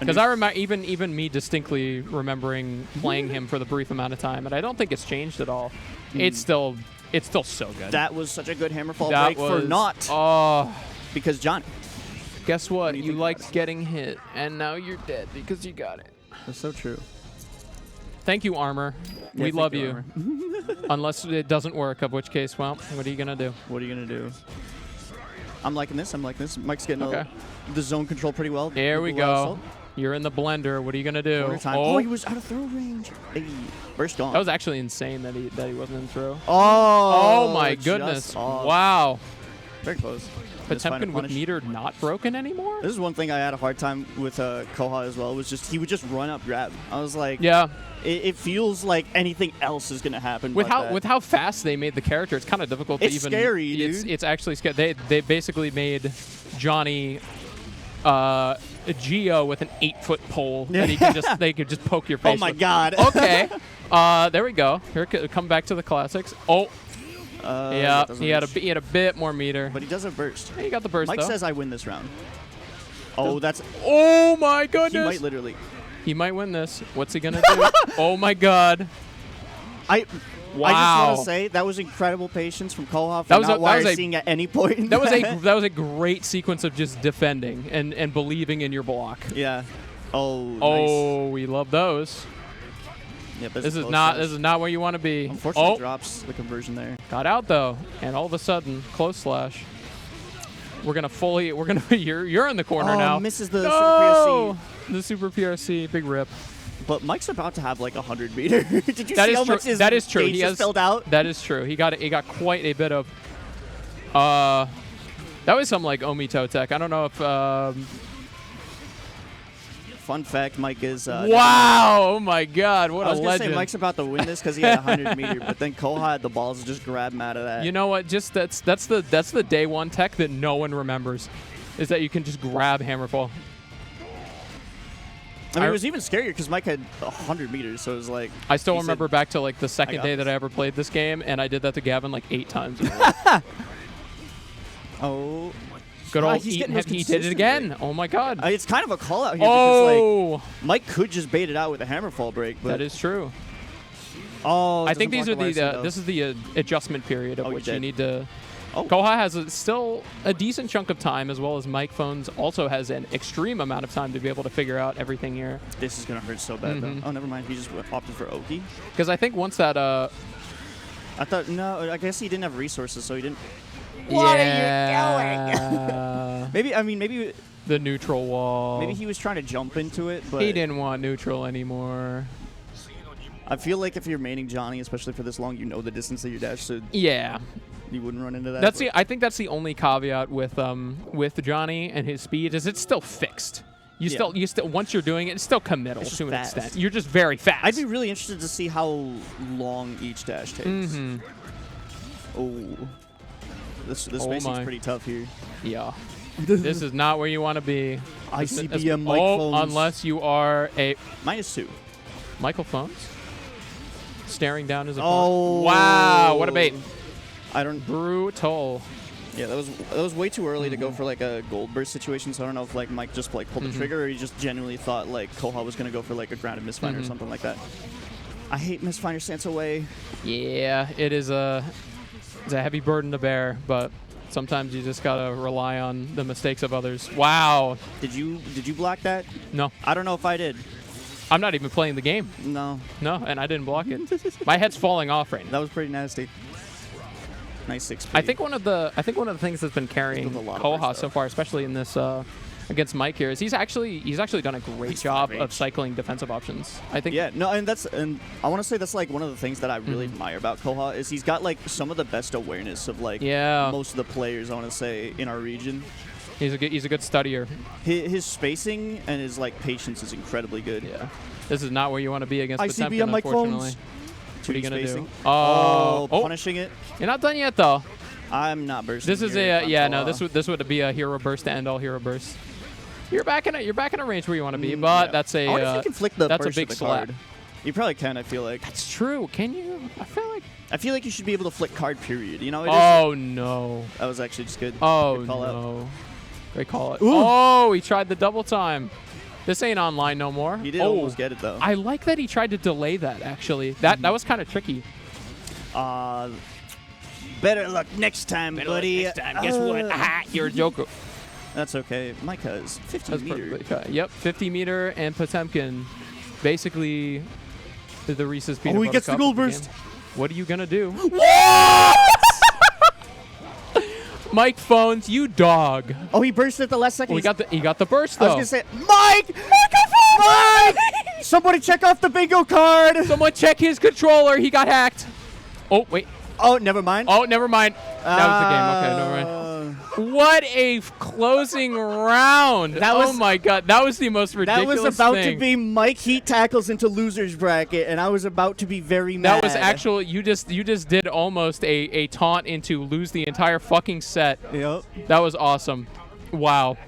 Because I remember even me distinctly remembering playing him for the brief amount of time, and I don't think it's changed at all. It's still so good. That was such a good hammerfall That break for was- not Oh, because John. guess what? do you You think liked about getting hit, and now you're dead because you got it. That's so true. Thank you, Armor. Yeah, We thank love you, you. Armor. Unless it doesn't work, of which case, well, what are you going to do? What are you gonna do? I'm liking this. I'm liking this. Mike's getting Okay. the zone control pretty well. There we Little, go. assault. You're in the blender. What are you going to do? Corner time. Oh, he was out of throw range. Hey, burst gone. That was actually insane that he wasn't in throw. oh, my just goodness. off. Wow. Very close. Just find a Potemkin with punish. meter not broken anymore? This is one thing I had a hard time with Koha as well. Was just he would just run up grab. I was like, Yeah. It feels like anything else is gonna happen. With but how that. with how fast they made the character, it's kind of difficult It's to even. scary, It's dude. it's actually scary. They basically made Johnny Geo with an 8-foot pole that they could just poke your face. Oh my with. God. Okay. There we go. Here, come back to the classics. Oh, yeah. that doesn't He had reach. a bit more meter. But he does have burst. Hey, you got the burst Mike though. says I win this round. Oh, that's Oh my he goodness. might literally. He might win this. What's he gonna do? Oh my God. I just Wow. want to say that was incredible patience from Koha for That was not a- that was a- seeing at any point. That was a great sequence of just defending and believing in your block. yeah. Oh. Nice. Oh, we love those. Yep, This is not where you want to be. Unfortunately, Oh, drops the conversion there. got out though, and all of a sudden, close slash. You're you're in the corner Oh, now. misses the No! Super The super PRC, big rip. PRC. But Mike's about to have like 100 meter. Did you That see is how true. much his That is true. gauge He just has filled out? That is true. He got quite a bit of. That was some like Omito tech. I don't know if. Fun fact: Mike is. Wow! Oh my God! What I a was gonna legend. say Mike's about to win this because he had 100 meter, but then Koha had the balls to just grab him out of that. You know what? Just that's the day one tech that no one remembers, is that you can just grab Hammerfall. I mean, it was even scarier because Mike had 100 meters, so it was like. I still he said, remember back to like the second got day that this. I ever played this game, and I did that to Gavin like 8 times. Oh. Good Ah, old he's Eaton, getting those he did it again. consistently. Oh my God. It's kind of a call out here because like Oh, Mike could just bait it out with a Hammerfall break, but that is true. oh, I think these are doesn't block the YC, though. this is the adjustment period of Oh, you which you did. need to. Oh. Koha has still a decent chunk of time, as well as Mike Phones also has an extreme amount of time to be able to figure out everything here. This is gonna hurt so bad Mhm. though. Oh, never mind. He just opted for Oki. Because I think once that I thought no. I guess he didn't have resources, so he didn't. What are you doing? Maybe The neutral wall. maybe he was trying to jump into it, but He didn't want neutral anymore. I feel like if you're maining Johnny, especially for this long, you know the distance that you dash, so Yeah. you wouldn't run into that. That's but- I think that's the only caveat with Johnny and his speed is it's still fixed. You Yeah. still once you're doing it, it's still committal It's just to an fast. extent. You're just very fast. I'd be really interested to see how long each dash takes. Mhm. Oh, this Oh spacing's my. pretty tough here. Yeah. This is not where you want to be. ICBM Mike oh, Phones. unless you are a -2. Michael Phones staring down his Oh. opponent. Wow, what a bait. I don't. Brutal. Yeah, that was way too early to go for like a gold burst situation. So I don't know if like Mike just like pulled the trigger or he just genuinely thought like Koha was gonna go for like a grounded misfinder or something like that. I hate misfinder stance away. Yeah, it's a heavy burden to bear, but sometimes you just gotta rely on the mistakes of others. Wow. Did you block that? No, I don't know if I did. I'm not even playing the game. No, No, and I didn't block it. My head's falling off right now. that was pretty nasty. Nice 6. I think one of the things that's been carrying There's a lot of Koha burst, so far, especially in this against Mike here, is he's actually done a great job range. of cycling defensive options. I think. Yeah, no, and I want to say that's like one of the things that I really Mm-hmm. admire about Koha is he's got like some of the best awareness of like Yeah. most of the players I want to say in our region. He's a good studier. His spacing and his like patience is incredibly good. Yeah. This is not where you want to be against ICBM Potemkin, Mike unfortunately. Phones. What are you gonna spacing. do? Oh, Oh, punishing it. you're not done yet though. I'm not bursting. This is here a if I'm yeah no Koha. this would be a hero burst to end all hero bursts. You're back in a range where you want to be, but Yeah. that's a I wonder if you can flick the that's a burst big of the slap. card. You probably can. I feel like. It's true. Can you? I feel like you should be able to flick card. Period. You know. It is, Oh no. that was actually just good. Oh Good call out. no. Great call it. Ooh. Oh, he tried the double time. This ain't online no more. He did oh, almost get it though. I like that he tried to delay that. Actually, that was kind of tricky. Better luck next time, buddy. Guess what? Aha, you're a joker. That's okay. Mike has 50 That's meter. perfectly fine. Yep, 50 meter and Potemkin basically the Reese's peanut he butter gets the cup gold of burst. game. What are you gonna do? Mike Phones, you dog. Oh, he burst at the last second. Well, he got the burst I though. was gonna say, Mike! Mike! Somebody check off the bingo card. Someone check his controller. He got hacked. Oh wait. Oh, never mind. Oh, never mind. That was the game. Okay, never mind. What a closing round! That Oh was- my god, that was the most That ridiculous was about thing. to be Mike Heat tackles into losers bracket, and I was about to be very mad. That was actual. You just did almost a taunt into lose the entire fucking set. Yep. That was awesome. Wow.